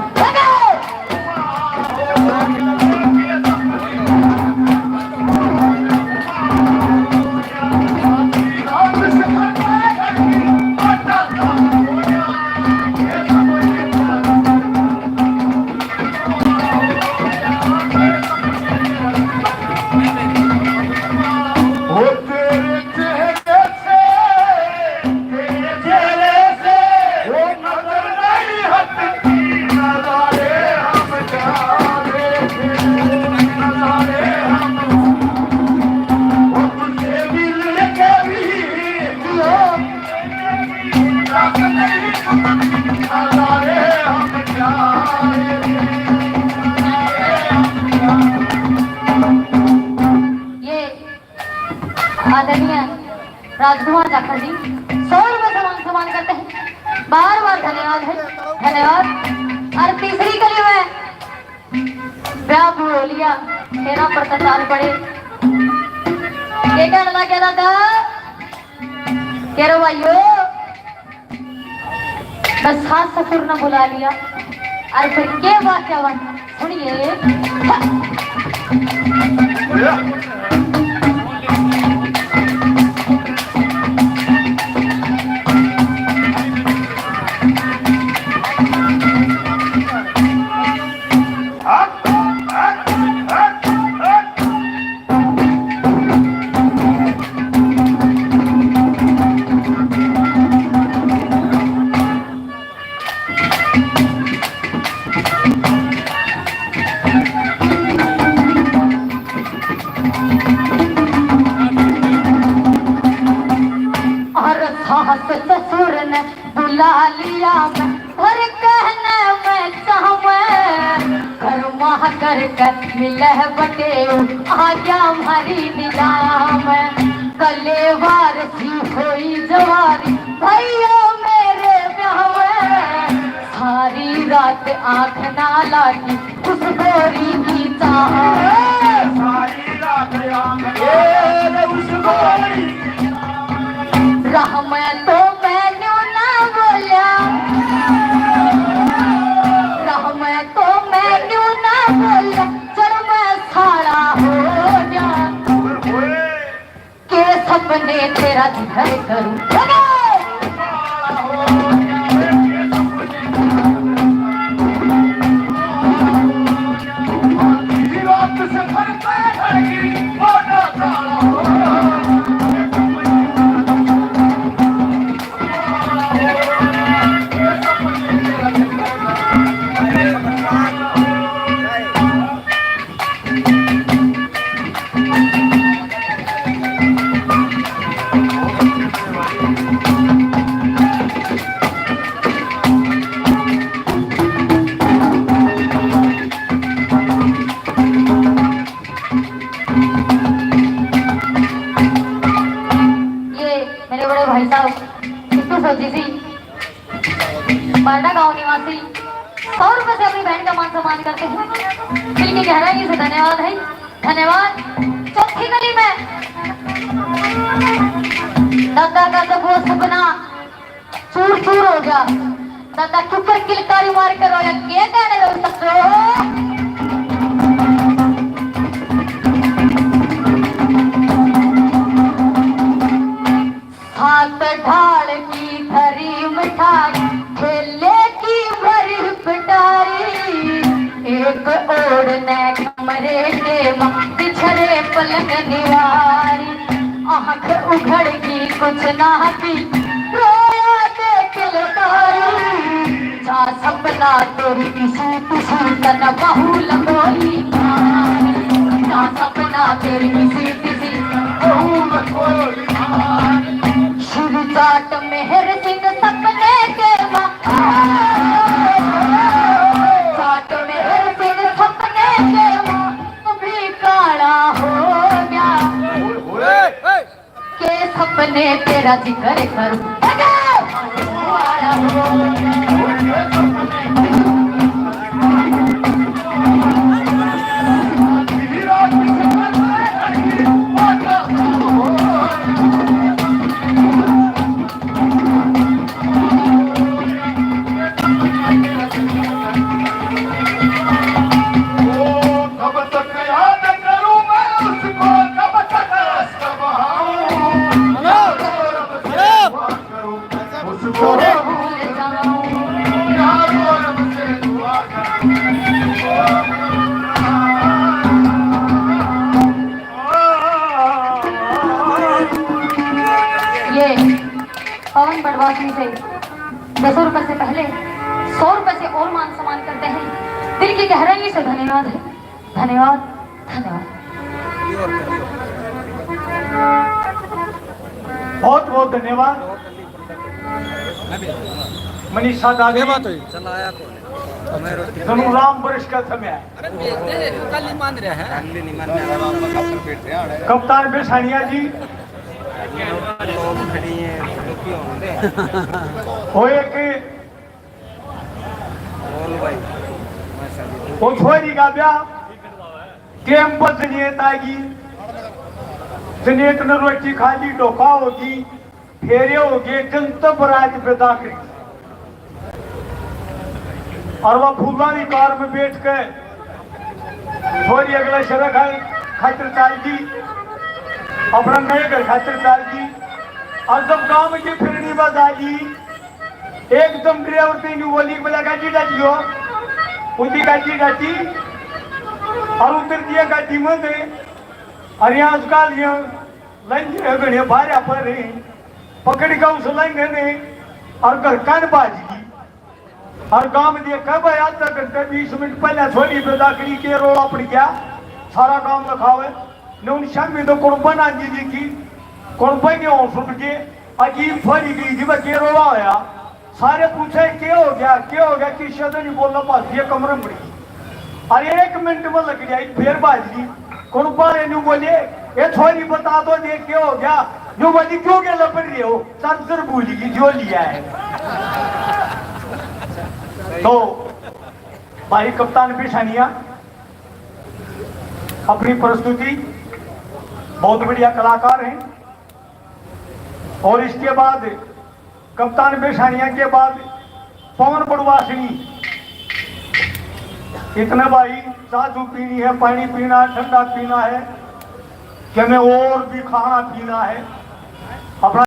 आदरणीय राजकुमार जाखड़ जी 100 रुपए सम्मान करते हैं, बार बार धन्यवाद है, धन्यवाद। और तीसरी कली में ब्याह बोलिया तेरा प्रताल पड़े, ये कहना क्या दादा कह रहे भाइयों, बस खास ससुर ने बुला लिया और फिर के बात क्या बात सुनिए। ससुर ने बुला लिया मैं और कहना मैं घरमा कर मिले बटे आ गया हमारी नीलाम, कलेवार सी हुई जवारी भैया मेरे ब्याह में, सारी रात आंख ना लागी उस गोरी की चाह, सारी रात आंख उस गोरी राह में तो मैंने ना बोला, राह में तो मैंने ना बोला, चल मैं सारा हो गया, के सपने तेरा जिक्र करूं, बारडा गांव निवासी 100 रुपए से अपनी बहन का मान सम्मान करते हैं, दिल की गहराई से धन्यवाद है, धन्यवाद। चौथी गली में दादा का जब वो सपना चूर चूर हो गया, दादा चुपर किलकारी मार कर रोया, क्या कहने लगे ससुर, हाथ ढाल की धरी मिठाई ठेले की भरी पिटारी, एक ओढ़ने कमरे के बिछड़े पलंग निवारी, आंख उघड़ की कुछ ना की रोया देख लतारी, जा सपना तेरी किसी किसी तन बहू लगोली, जा सपना तेरी किसी किसी बहू लगोली, जाट मेहर सिंह सपने के जाट मेहर सिंह सपने के भी काला हो गया के सपने तेरा जिक्र करूं कब तक याद करूं मैं उसको, कब तक संभालूं, उसको भूल जाऊं यारो रब से दुआ ये पवन बड़वासी से 10 रुपए से पहले 100 रुपए से और मान सम्मान करते हैं। दिल की गहराई से धन्यवाद है, धन्यवाद धन्यवाद। बहुत बहुत धन्यवाद मनीषा दादी। बात हुई चला आया कौन है धनु राम वर्ष का समय है। कल नहीं मान रहे हैं कप्तान बेसानिया जी खड़ी है वो एक वो छोरी का ब्याह कैंपस जनेत आएगी, जनेत न रोटी खाली डोका होगी, फेरे होगी, जनता बरात पे दाखिल और वह फूलवानी कार में बैठ कर छोरी अगला शरक है खातिर चाल की अपना नए घर खातिर चाल की। और जब गांव की फिरनी बस आई एकदम ड्राइवर तेनी बोली बोला गाड़ी डाटी हो उनकी गाड़ी डाटी और उतर दिया गाड़ी में दे और यहाँ उसका लिया लंगे गणे भारे पर पकड़ का उस लंगे ने और घर कान बाज की और गांव में दिया कब आधा घंटे 20 मिनट पहले छोड़ी पे दाखिली के रोड़ा पड़ गया सारा काम रखावे ने उन शाम में तो कुर्बान आजी जी की कुर्बान के हौसले के अजीब फरी गई जी के रोड़ा होया। सारे पूछे क्या हो गया किस शब्द नहीं बोलना पास ये कमरे में पड़ी और 1 मिनट में लग गया फिर बाज गई कुर्बान ने बोले ये छोरी बता दो ये क्या हो गया नो बोली क्यों के लपट रहे हो चार्जर भूल गई जो लिया है। तो भाई कप्तान पेशानिया अपनी प्रस्तुति बहुत बढ़िया कलाकार हैं और इसके बाद कप्तान पेशानिया के बाद पवन बड़वासिनी इतने भाई चाचू पीनी है, पानी पीना है, ठंडा पीना है कि हमें और भी खाना पीना है अपना